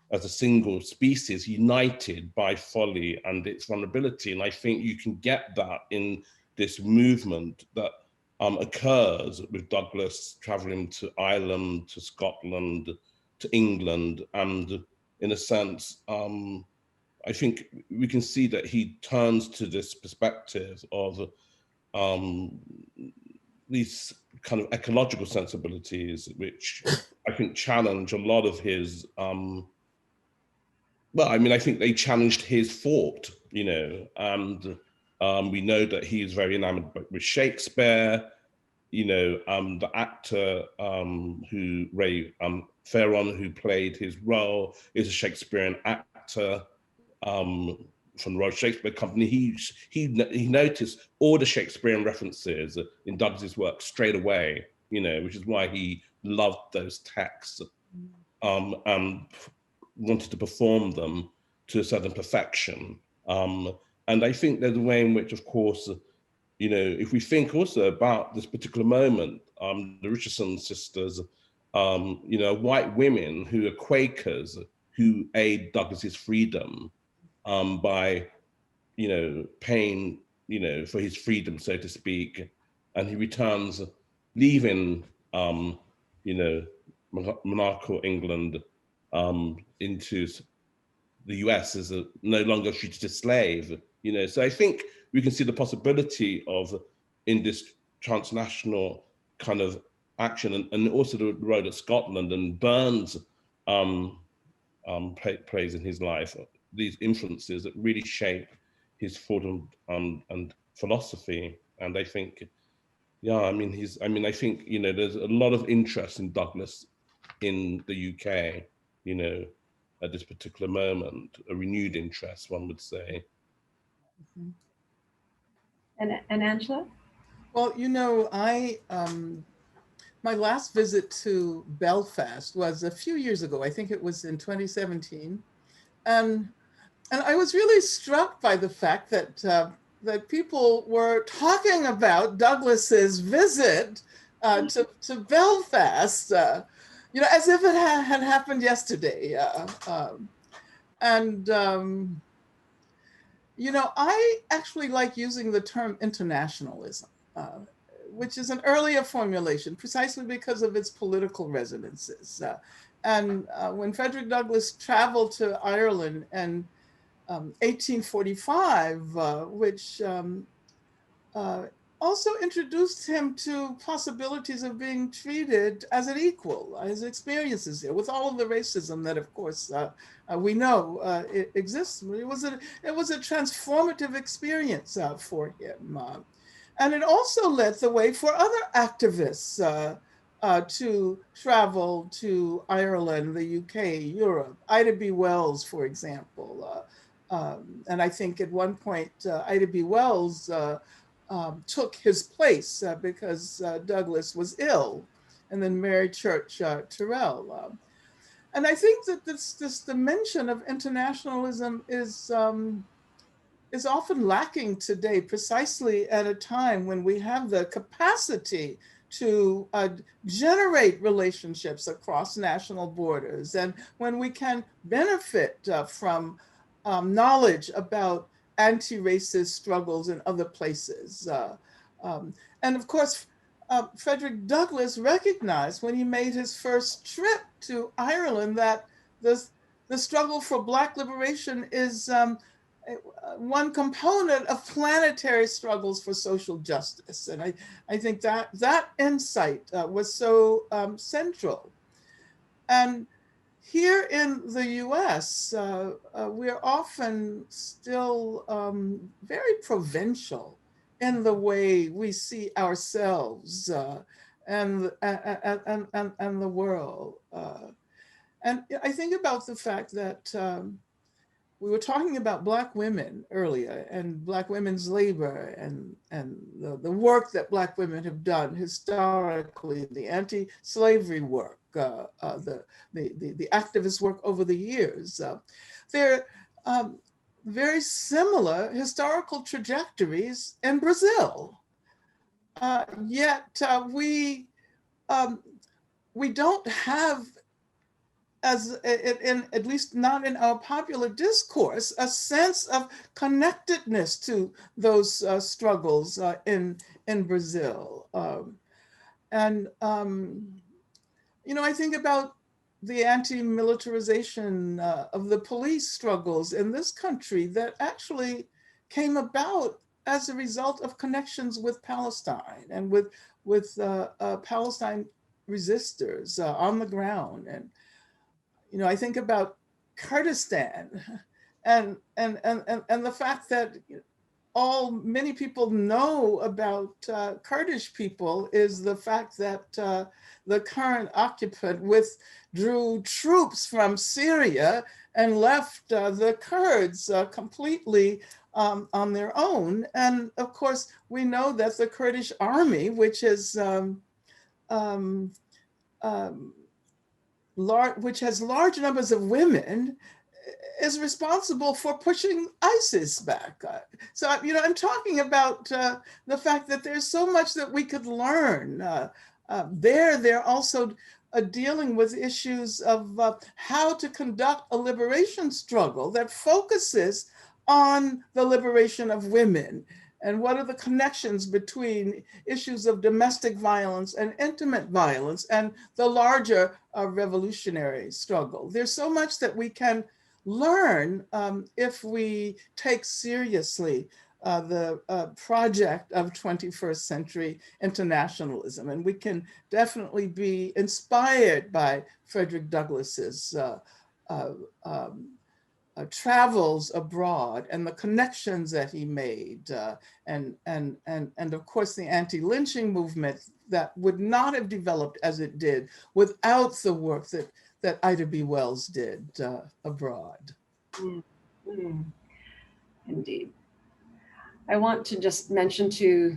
as a single species united by folly and its vulnerability. And I think you can get that in this movement that occurs with Douglas traveling to Ireland, to Scotland, to England. And in a sense, I think we can see that he turns to this perspective of these kind of ecological sensibilities, which I think challenge a lot of his, I think they challenged his thought, and we know that he's very enamored with Shakespeare, the actor Ray Farron, who played his role, is a Shakespearean actor from the Royal Shakespeare Company. He noticed all the Shakespearean references in Douglas's work straight away, which is why he loved those texts and wanted to perform them to a certain perfection. And I think there's a way in which, of course, if we think also about this particular moment, the Richardson sisters, white women who are Quakers who aid Douglas's freedom by, paying, for his freedom, so to speak, and he returns, leaving, monarchical England into the US as no longer treated as a slave, So I think we can see the possibility of, in this transnational kind of action, and also the road at Scotland and Burns plays in his life, these influences that really shape his thought and philosophy. And I think, I think, there's a lot of interest in Douglas in the UK, at this particular moment, a renewed interest, one would say. And Angela? Well, my last visit to Belfast was a few years ago. I think it was in 2017. And I was really struck by the fact that people were talking about Douglas's visit to Belfast, as if it had happened yesterday. I actually like using the term internationalism, which is an earlier formulation, precisely because of its political resonances. When Frederick Douglass traveled to Ireland in 1845, which also introduced him to possibilities of being treated as an equal, his experiences there, with all of the racism that, of course, we know it exists. It was a transformative experience for him. And it also led the way for other activists to travel to Ireland, the UK, Europe. Ida B. Wells, for example. And I think at one point, Ida B. Wells took his place because Douglas was ill, and then Mary Church Terrell. And I think that this dimension of internationalism is often lacking today, precisely at a time when we have the capacity to generate relationships across national borders, and when we can benefit from knowledge about anti-racist struggles in other places. And of course, Frederick Douglass recognized when he made his first trip to Ireland that the struggle for Black liberation is one component of planetary struggles for social justice. And I think that insight was so central. And here in the US, we're often still very provincial in the way we see ourselves and the world. And I think about the fact that we were talking about Black women earlier, and Black women's labor, and the work that Black women have done historically, the anti-slavery work, the activist work over the years. They're very similar historical trajectories in Brazil. Yet we don't have, at least not in our popular discourse, a sense of connectedness to those struggles in Brazil. I think about the anti-militarization of the police struggles in this country that actually came about as a result of connections with Palestine and with Palestine resistors on the ground. And I think about Kurdistan and the fact that all many people know about Kurdish people is the fact that the current occupant withdrew troops from Syria and left the Kurds completely on their own. And of course, we know that the Kurdish army, which is which has large numbers of women, is responsible for pushing ISIS back. So, I'm talking about the fact that there's so much that we could learn. They're also dealing with issues of how to conduct a liberation struggle that focuses on the liberation of women. And what are the connections between issues of domestic violence and intimate violence and the larger revolutionary struggle? There's so much that we can learn if we take seriously the project of 21st century internationalism. And we can definitely be inspired by Frederick Douglass's travels abroad and the connections that he made, and of course the anti-lynching movement that would not have developed as it did without the work that Ida B. Wells did abroad. Indeed. I want to just mention to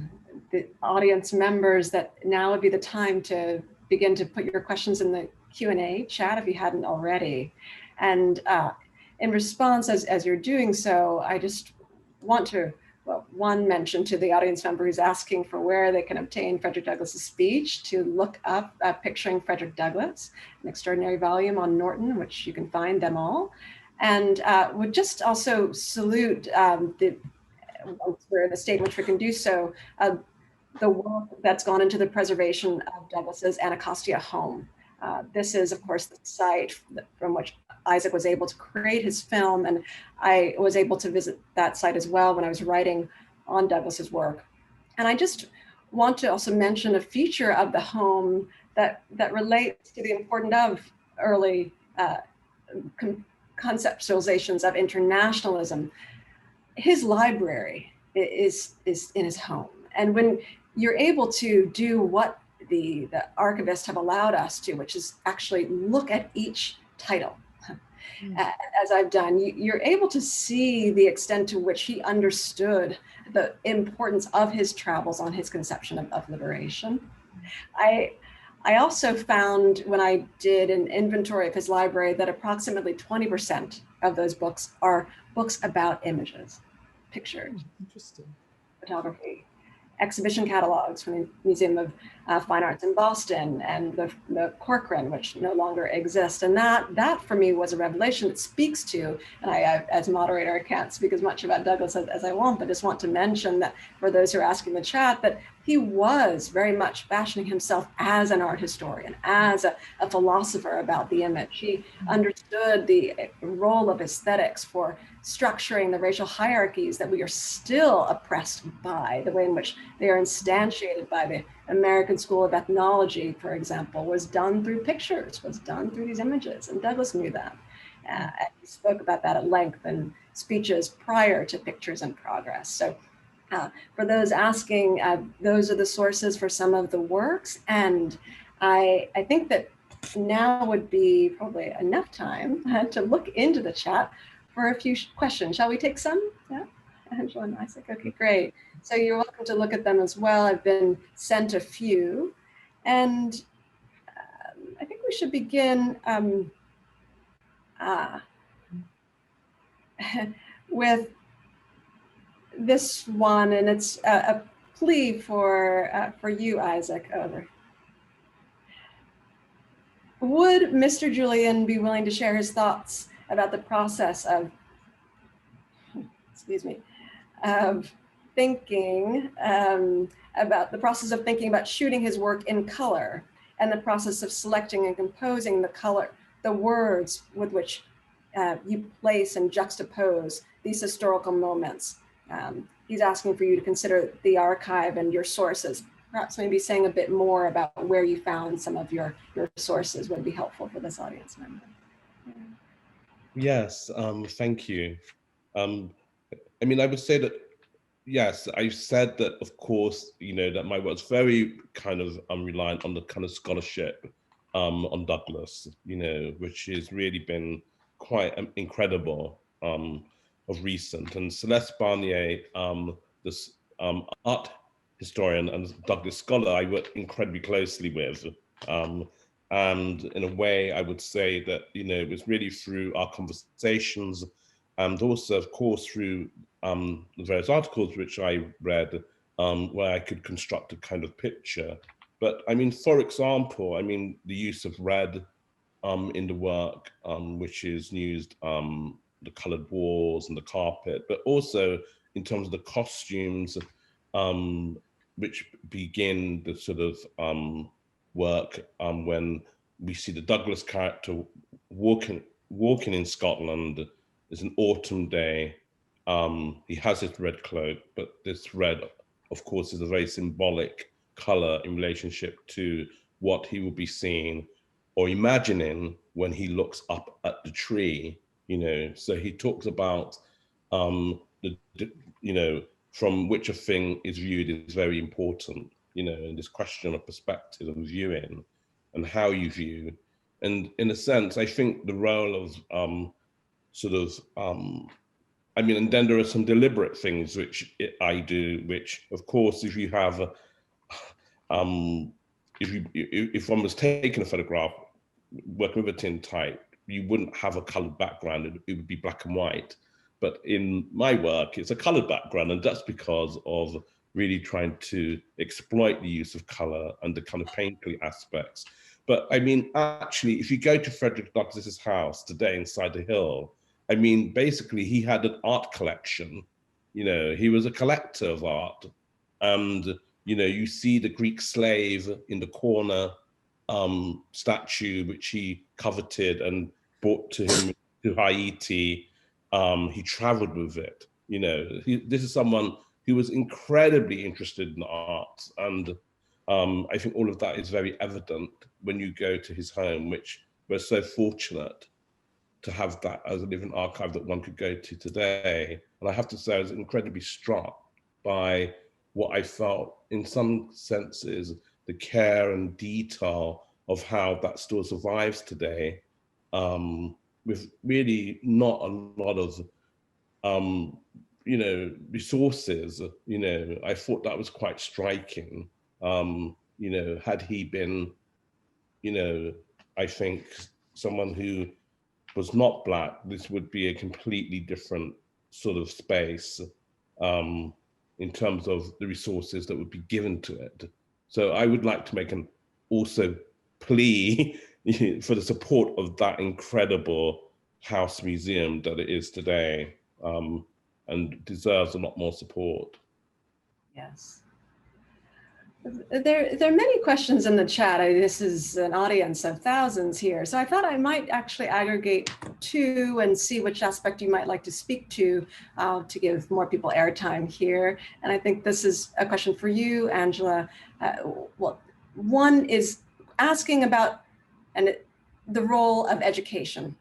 the audience members that now would be the time to begin to put your questions in the Q&A chat if you hadn't already. And in response, as you're doing so, I just want to, one, mention to the audience member who's asking for where they can obtain Frederick Douglass's speech to look up Picturing Frederick Douglass, an extraordinary volume on Norton, which you can find them all. And would just also salute once we're in a state in which we can do so, the work that's gone into the preservation of Douglass's Anacostia home. This is, of course, the site from which Isaac was able to create his film, and I was able to visit that site as well when I was writing on Douglass's work. And I just want to also mention a feature of the home that relates to the importance of early conceptualizations of internationalism. His library is in his home. And when you're able to do what the archivists have allowed us to, which is actually look at each title, as I've done, you're able to see the extent to which he understood the importance of his travels on his conception of liberation. I also found when I did an inventory of his library that approximately 20% of those books are books about images, pictures, photography, exhibition catalogs from the Museum of Fine Arts in Boston and the Corcoran, which no longer exists. And that for me was a revelation that speaks to, and I as moderator, I can't speak as much about Douglass as I want, but just want to mention that for those who are asking in the chat, that he was very much fashioning himself as an art historian, as a philosopher about the image. He understood the role of aesthetics for structuring the racial hierarchies that we are still oppressed by, the way in which they are instantiated by the American School of Ethnology, for example, was done through pictures, was done through these images, and Douglass knew that. He spoke about that at length in speeches prior to Pictures in Progress. So for those asking, those are the sources for some of the works, and I think that now would be probably enough time to look into the chat for a few questions. Shall we take some? Yeah, Angela and Isaac. Okay, great. So you're welcome to look at them as well. I've been sent a few, and I think we should begin with this one, and it's a plea for you, Isaac. Over. Would Mr. Julian be willing to share his thoughts about the process of, of thinking about shooting his work in color, and the process of selecting and composing the words with which you place and juxtapose these historical moments? He's asking for you to consider the archive and your sources. Perhaps maybe saying a bit more about where you found some of your sources would be helpful for this audience member. Yes, thank you. I mean, I would say that, yes, I said that, of course, that my work's very kind of reliant on the kind of scholarship on Douglass, which has really been quite incredible of recent. And Celeste Barnier, this art historian and Douglass scholar, I work incredibly closely with. And in a way, I would say that, it was really through our conversations and also, of course, through the various articles which I read, where I could construct a kind of picture. But I mean, for example, the use of red in the work, which is used, the colored walls and the carpet, but also in terms of the costumes, which begin the sort of work when we see the Douglass character walking in Scotland. It's an autumn day. He has his red cloak, but this red, of course, is a very symbolic color in relationship to what he will be seeing or imagining when he looks up at the tree. So he talks about from which a thing is viewed is very important, in this question of perspective and viewing and how you view. And in a sense, I think the role of and then there are some deliberate things which I do, which of course, if you have, if one was taking a photograph, working with a tintype, you wouldn't have a colored background, it would be black and white. But in my work, it's a colored background, and that's because of really trying to exploit the use of color and the kind of painterly aspects. But actually, if you go to Frederick Douglass's house today inside the hill, basically he had an art collection. He was a collector of art. And, you see the Greek slave in the corner statue, which he coveted and brought to him to Haiti. He traveled with it. This is someone who was incredibly interested in art. And I think all of that is very evident when you go to his home, which we're so fortunate to have that as a living archive that one could go to today. And I have to say, I was incredibly struck by what I felt, in some senses, the care and detail of how that still survives today, with really not a lot of, resources. I thought that was quite striking. Had he been, I think someone who was not Black, this would be a completely different sort of space in terms of the resources that would be given to it. So I would like to make an also plea for the support of that incredible house museum that it is today, and deserves a lot more support. Yes. There are many questions in the chat. This is an audience of thousands here. So I thought I might actually aggregate two and see which aspect you might like to speak to give more people airtime here. And I think this is a question for you, Angela. Well, one is asking about the role of education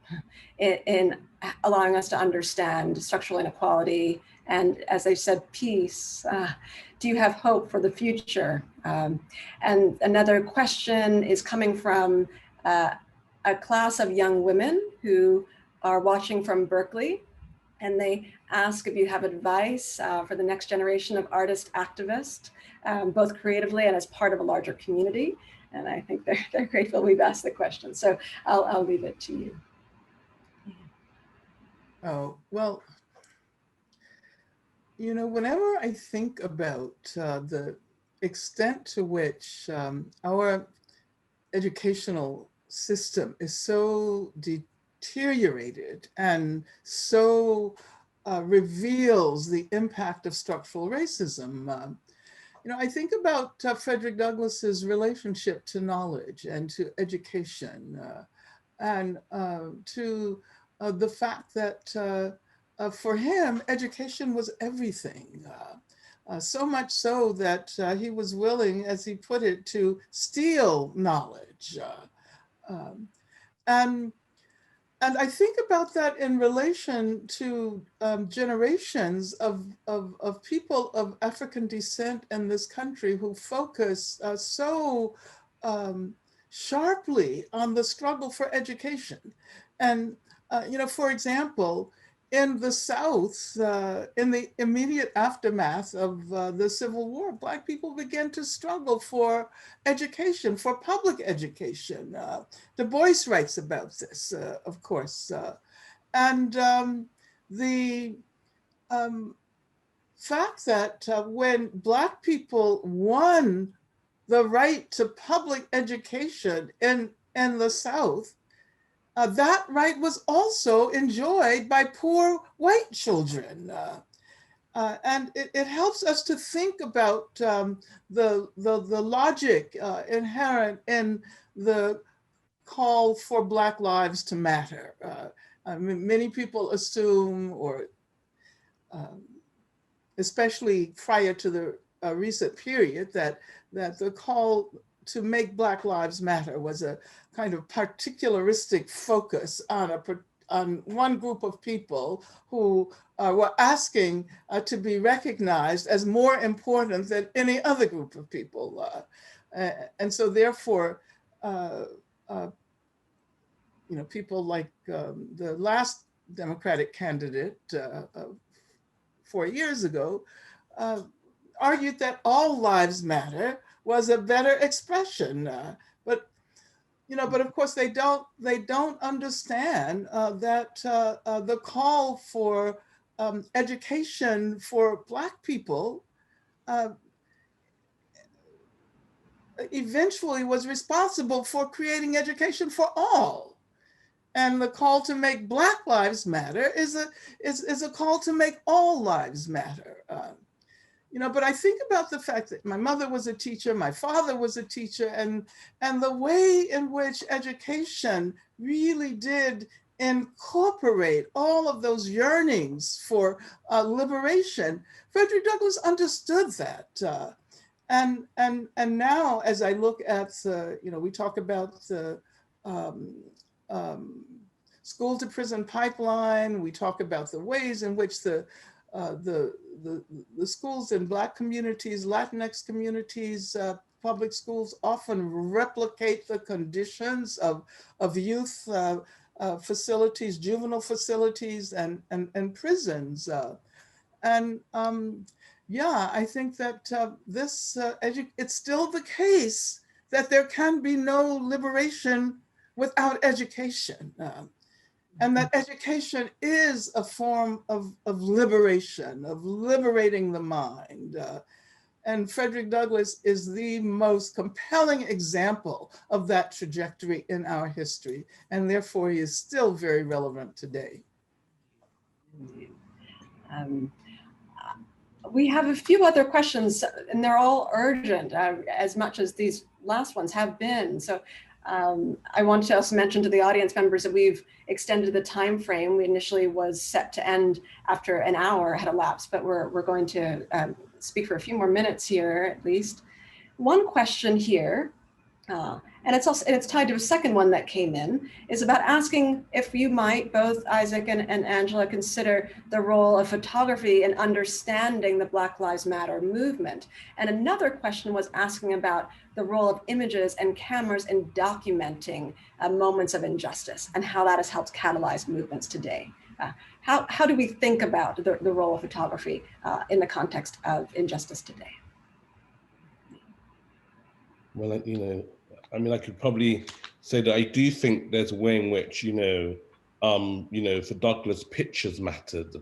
in allowing us to understand structural inequality. And as I said, peace. Do you have hope for the future? And another question is coming from a class of young women who are watching from Berkeley. And they ask if you have advice for the next generation of artist activists, both creatively and as part of a larger community. And I think they're grateful we've asked the question. So I'll leave it to you. Oh, well, whenever I think about the extent to which our educational system is so deteriorated and so reveals the impact of structural racism, I think about Frederick Douglass's relationship to knowledge and to education, and to the fact that for him, education was everything. So much so that he was willing, as he put it, to steal knowledge. And And I think about that in relation to generations of people of African descent in this country who focus so sharply on the struggle for education. And, for example, in the South, in the immediate aftermath of the Civil War, Black people began to struggle for education, for public education. Du Bois writes about this, of course. And the fact that when Black people won the right to public education in the South, that right was also enjoyed by poor white children. And it helps us to think about the logic inherent in the call for Black lives to matter. Many people assume, or especially prior to the recent period, that the call to make Black lives matter was a kind of particularistic focus on one group of people who were asking to be recognized as more important than any other group of people. And so therefore, people like the last Democratic candidate 4 years ago argued that all lives matter was a better expression. But of course they don't understand that the call for education for Black people eventually was responsible for creating education for all. And the call to make Black lives matter is a call to make all lives matter. But I think about the fact that my mother was a teacher, my father was a teacher, and the way in which education really did incorporate all of those yearnings for liberation. Frederick Douglass understood that. And now, as I look at we talk about the school to prison pipeline, we talk about the ways in which the schools in Black communities, Latinx communities, public schools often replicate the conditions of youth facilities, juvenile facilities, and prisons. I think that it's still the case that there can be no liberation without education. And that education is a form of liberation, of liberating the mind. And Frederick Douglass is the most compelling example of that trajectory in our history. And therefore, he is still very relevant today. We have a few other questions, and they're all urgent, as much as these last ones have been. So I want to also mention to the audience members that we've extended the time frame. We initially was set to end after an hour had elapsed, but we're going to speak for a few more minutes here at least. One question here, and it's tied to a second one that came in, is about asking if you might, both Isaac and Angela, consider the role of photography in understanding the Black Lives Matter movement. And another question was asking about the role of images and cameras in documenting moments of injustice and how that has helped catalyze movements today. How do we think about the role of photography in the context of injustice today? Well, I could probably say that I do think there's a way in which, for Douglass, pictures mattered,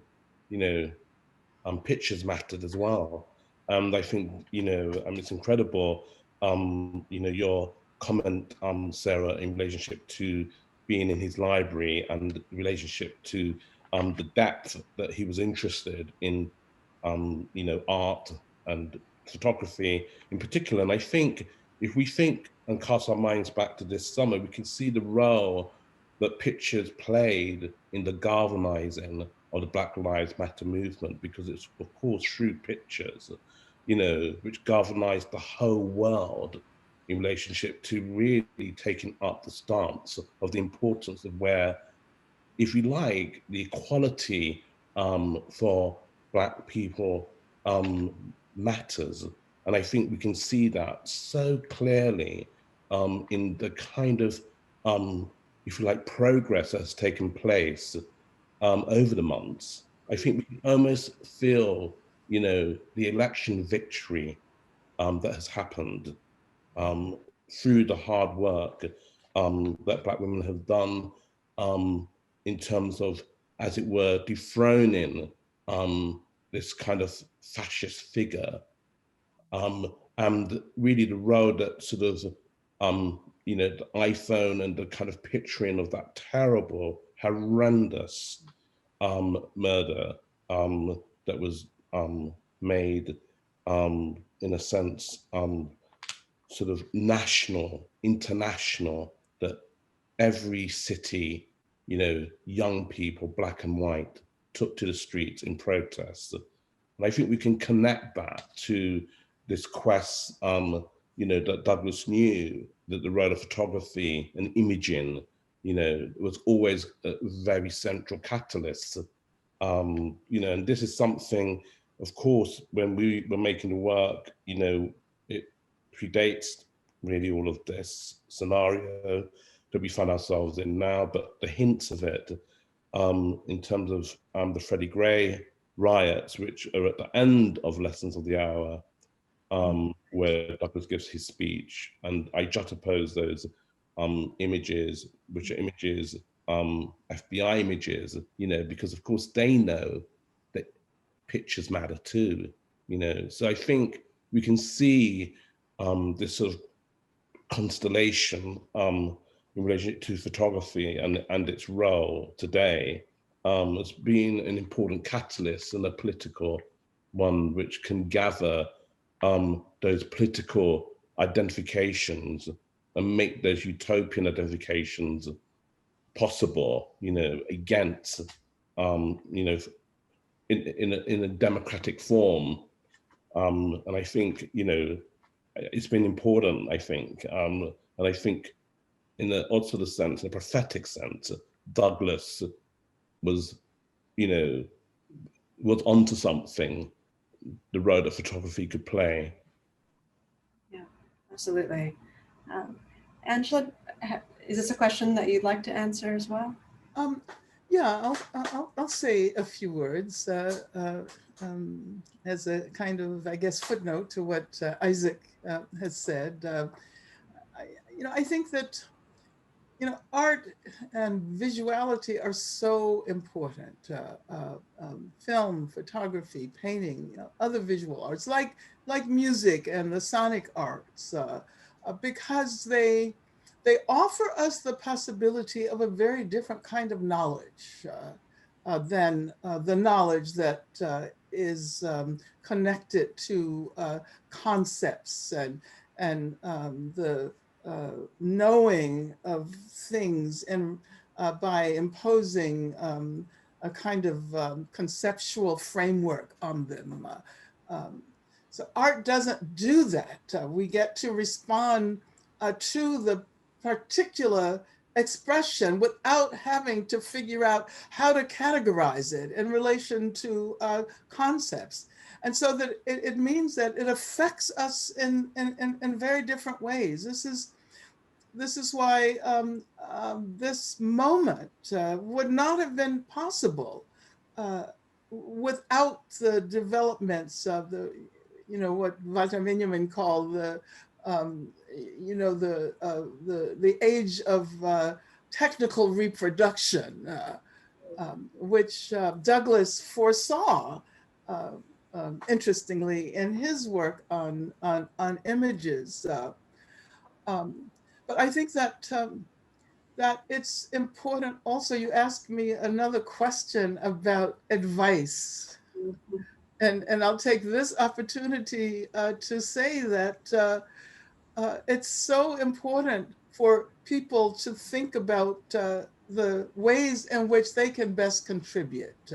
pictures mattered as well. And I think, it's incredible, your comment, Sarah, in relationship to being in his library and relationship to the depth that he was interested in, art and photography in particular. And I think if we think and cast our minds back to this summer, we can see the role that pictures played in the galvanizing of the Black Lives Matter movement, because it's, of course, through pictures, which galvanized the whole world in relationship to really taking up the stance of the importance of where if you like, the equality for Black people matters. And I think we can see that so clearly in the kind of, if you like, progress that has taken place over the months. I think we can almost feel, you know, the election victory that has happened through the hard work that Black women have done in terms of, as it were, dethroning this kind of fascist figure, and really the role that sort of, you know, the iPhone and the kind of picturing of that terrible, horrendous murder that was made, in a sense, sort of national, international, that every city, you know, young people, Black and white, took to the streets in protest. And I think we can connect that to this quest, you know, that Douglass knew that the role of photography and imaging, you know, was always a very central catalyst. You know, and this is something, of course, when we were making the work, you know, it predates really all of this scenario that we find ourselves in now, but the hints of it in terms of the Freddie Gray riots, which are at the end of Lessons of the Hour, where Douglass gives his speech, and I juxtapose those images, which are images, FBI images, you know, because of course they know that pictures matter too, you know. So I think we can see this sort of constellation in relation to photography and its role today as being an important catalyst and a political one, which can gather those political identifications and make those utopian identifications possible, you know, against, you know, in a democratic form. And I think, you know, it's been important, I think. And I think in the odd sort of sense, in a prophetic sense, Douglass was, you know, was onto something, the role that photography could play. Yeah, absolutely. Angela, is this a question that you'd like to answer as well? Yeah, I'll say a few words as a kind of, I guess, footnote to what Isaac has said. I think that, art and visuality are so important. Film, photography, painting, other visual arts, like music and the sonic arts, because they offer us the possibility of a very different kind of knowledge than the knowledge that is connected to concepts and the knowing of things, and by imposing a kind of conceptual framework on them. So art doesn't do that. We get to respond to the particular expression without having to figure out how to categorize it in relation to concepts. And so that it means that it affects us in very different ways. This is why this moment would not have been possible without the developments of the, what Walter Benjamin called the age of technical reproduction, which Douglass foresaw, interestingly, in his work on images. But I think that that it's important also. You asked me another question about advice. And I'll take this opportunity to say that it's so important for people to think about the ways in which they can best contribute.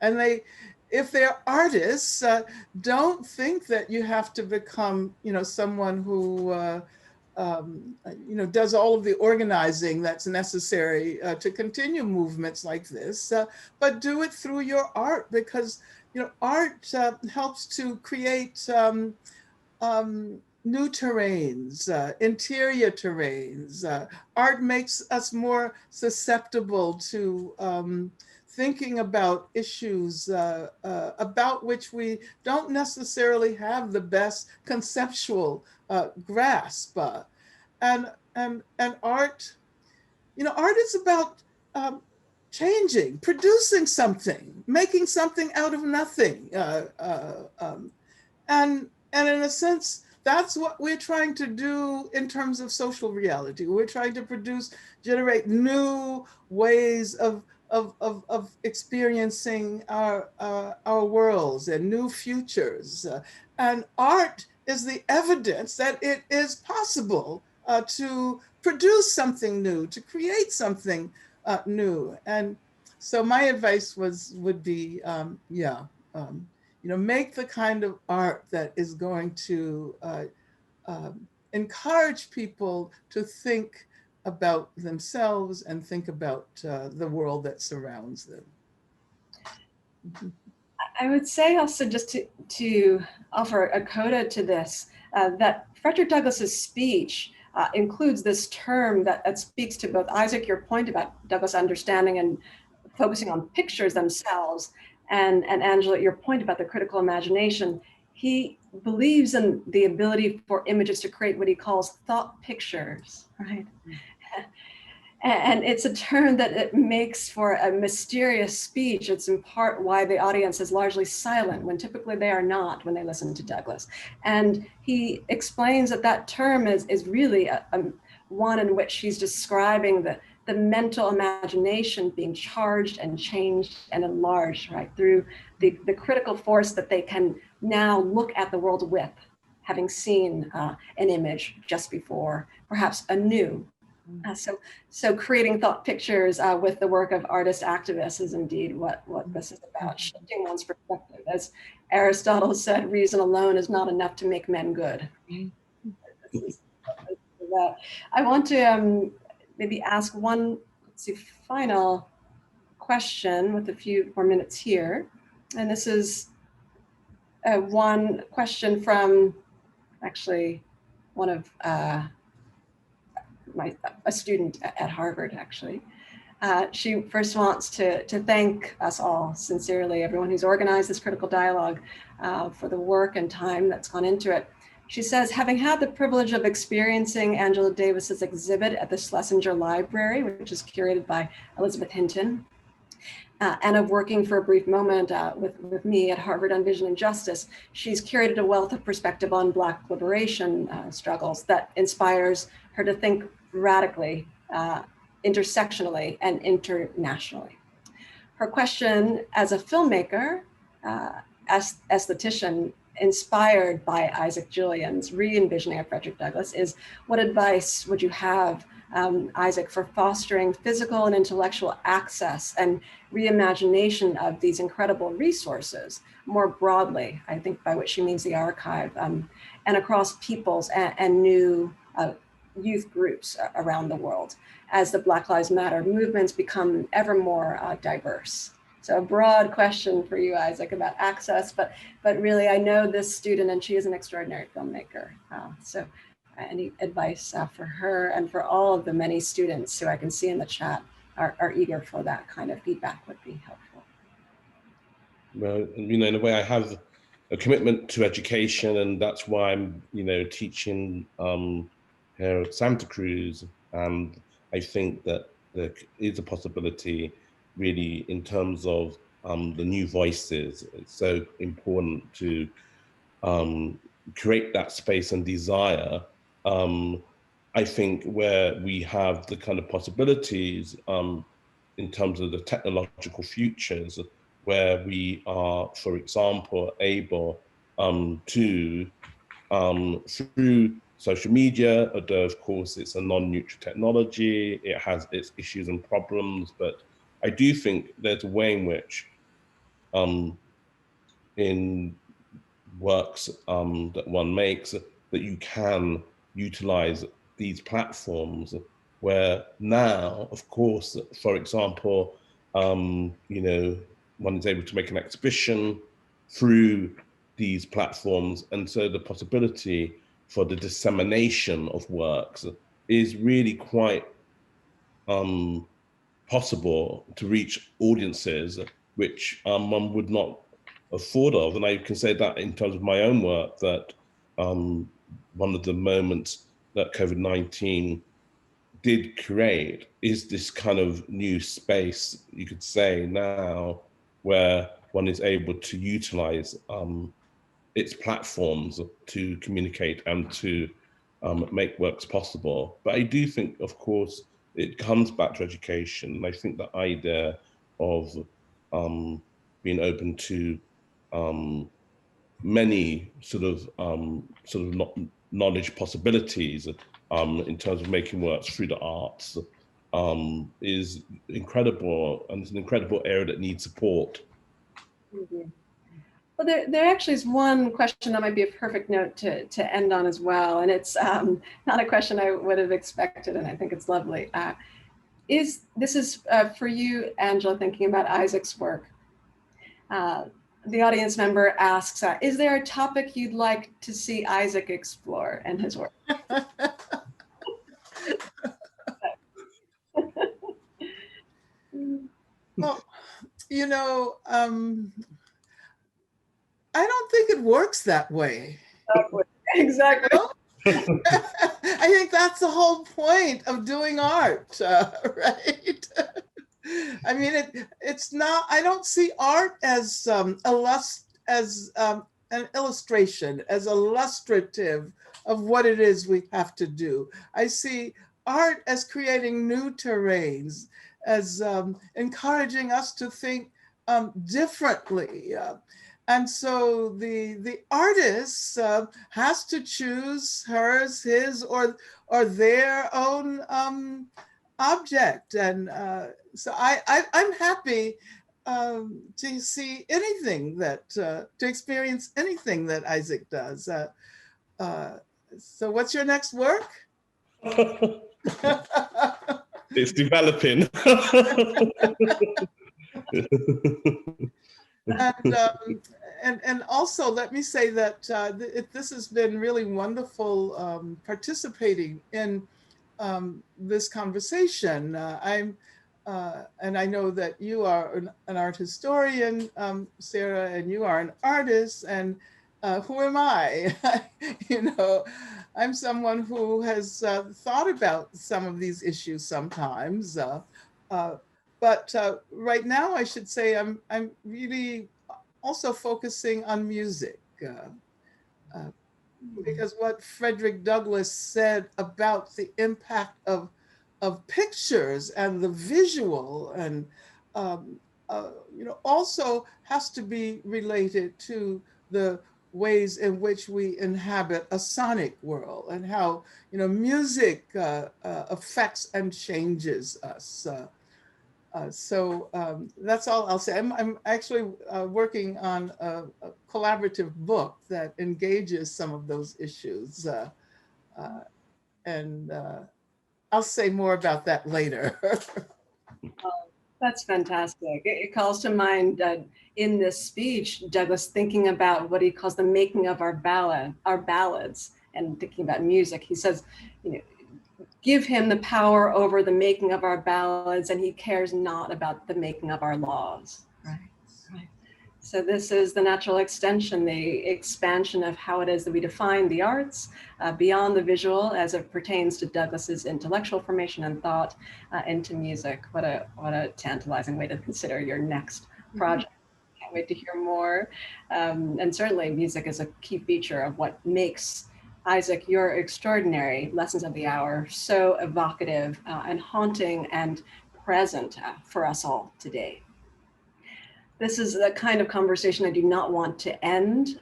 And if they're artists, don't think that you have to become, someone who does all of the organizing that's necessary to continue movements like this, but do it through your art, because art helps to create new terrains, interior terrains. Art makes us more susceptible to thinking about issues about which we don't necessarily have the best conceptual grasp. And art, art is about changing, producing something, making something out of nothing. And in a sense, that's what we're trying to do in terms of social reality. We're trying to generate new ways of experiencing our worlds and new futures. And art is the evidence that it is possible to produce something new, to create something new. And so my advice would be, make the kind of art that is going to encourage people to think about themselves and think about the world that surrounds them. I would say also, just to offer a coda to this, that Frederick Douglass's speech includes this term that speaks to both, Isaac, your point about Douglass understanding and focusing on pictures themselves, and Angela, your point about the critical imagination. He believes in the ability for images to create what he calls thought pictures, right? And it's a term that it makes for a mysterious speech. It's in part why the audience is largely silent, when typically they are not when they listen to Douglass. And he explains that term is really one in which he's describing the mental imagination being charged and changed and enlarged, right, through the critical force that they can now look at the world with, having seen an image just before, perhaps anew. So creating thought pictures with the work of artist activists is indeed what this is about, shifting one's perspective. As Aristotle said, reason alone is not enough to make men good. I want to maybe ask one, final question with a few more minutes here. And this is one question from actually one of a student at Harvard, actually. She first wants to thank us all sincerely, everyone who's organized this critical dialogue, for the work and time that's gone into it. She says, having had the privilege of experiencing Angela Davis's exhibit at the Schlesinger Library, which is curated by Elizabeth Hinton, and of working for a brief moment with me at Harvard on Vision and Justice, she's curated a wealth of perspective on Black liberation struggles that inspires her to think radically, intersectionally, and internationally. Her question as a filmmaker, aesthetician, inspired by Isaac Julien's re-envisioning of Frederick Douglass, is what advice would you have, Isaac, for fostering physical and intellectual access and reimagination of these incredible resources more broadly, I think by which she means the archive, and across peoples and new youth groups around the world as the Black Lives Matter movements become ever more diverse? So a broad question for you, Isaac, about access, but really I know this student and she is an extraordinary filmmaker. So any advice for her and for all of the many students who I can see in the chat are eager for that kind of feedback would be helpful. Well, in a way I have a commitment to education, and that's why I'm, teaching here at Santa Cruz. And I think that there is a possibility really in terms of the new voices. It's so important to create that space and desire. I think where we have the kind of possibilities in terms of the technological futures, where we are, for example, able to, through social media, although of course it's a non-neutral technology, it has its issues and problems, but I do think there's a way in which in works that one makes that you can utilize these platforms where now, of course, for example, you know, one is able to make an exhibition through these platforms. And so the possibility for the dissemination of works is really quite possible to reach audiences which one would not have thought of. And I can say that in terms of my own work, that one of the moments that COVID-19 did create is this kind of new space, you could say now, where one is able to utilize its platforms to communicate and to make works possible. But I do think, of course, it comes back to education. And I think the idea of being open to many sort of knowledge possibilities in terms of making works through the arts is incredible, and it's an incredible area that needs support. Mm-hmm. Well, there actually is one question that might be a perfect note to end on as well. And it's not a question I would have expected, and I think it's lovely. This is for you, Angela, thinking about Isaac's work. The audience member asks, is there a topic you'd like to see Isaac explore in his work? Well, you know, I don't think it works that way. Exactly. You know? I think that's the whole point of doing art, right? I mean, it's not. I don't see art as an illustration, as illustrative of what it is we have to do. I see art as creating new terrains, as encouraging us to think differently. And so the artist has to choose hers, his, or their own object. And so I'm happy to see anything that, to experience anything that Isaac does. So what's your next work? It's developing. And also let me say that this has been really wonderful participating in this conversation. And I know that you are an art historian, Sarah, and you are an artist, and who am I? You know, I'm someone who has thought about some of these issues sometimes. But right now, I should say I'm really also focusing on music, because what Frederick Douglass said about the impact of pictures and the visual, and you know, also has to be related to the ways in which we inhabit a sonic world, and how, you know, music affects and changes us. So that's all I'll say. I'm actually working on a collaborative book that engages some of those issues. And I'll say more about that later. That's fantastic. It calls to mind in this speech, Douglass thinking about what he calls the making of our ballads, and thinking about music. He says, you know, give him the power over the making of our ballads, and he cares not about the making of our laws. Right. Right. So this is the natural extension, the expansion of how it is that we define the arts beyond the visual, as it pertains to Douglass's intellectual formation and thought into music. What a tantalizing way to consider your next project. Can't wait to hear more. And certainly music is a key feature of what makes Isaac, your extraordinary Lessons of the Hour so evocative and haunting and present for us all today. This is the kind of conversation I do not want to end.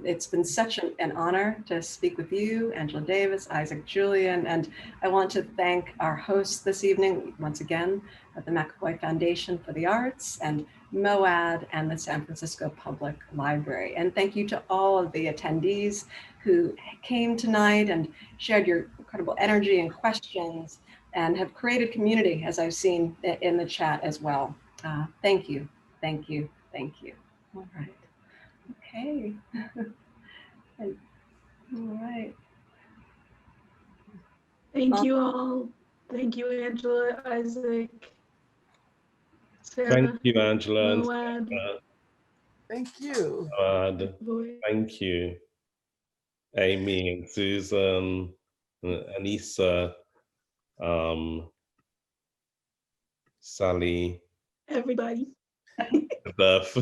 It's been such an honor to speak with you, Angela Davis, Isaac Julien, and I want to thank our hosts this evening, once again, at the Mcavoy Foundation for the Arts, and MOAD, and the San Francisco Public Library. And thank you to all of the attendees who came tonight and shared your incredible energy and questions, and have created community, as I've seen in the chat as well. Thank you, thank you, thank you. All right, okay. All right. Thank you all. Thank you, Angela, Isaac, Sarah, Thank you, Angela. And Moad, Thank you. Mcavoy. thank you, Amy and Susan, and Anissa, Sally, Everybody. Beth.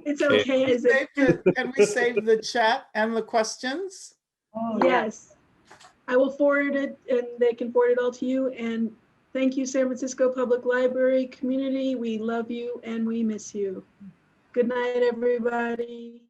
It's Okay. okay, Isaac. Can we save the chat and the questions? Oh, yeah. Yes. I will forward it and they can forward it all to you. And thank you, San Francisco Public Library community. We love you and we miss you. Good night, everybody.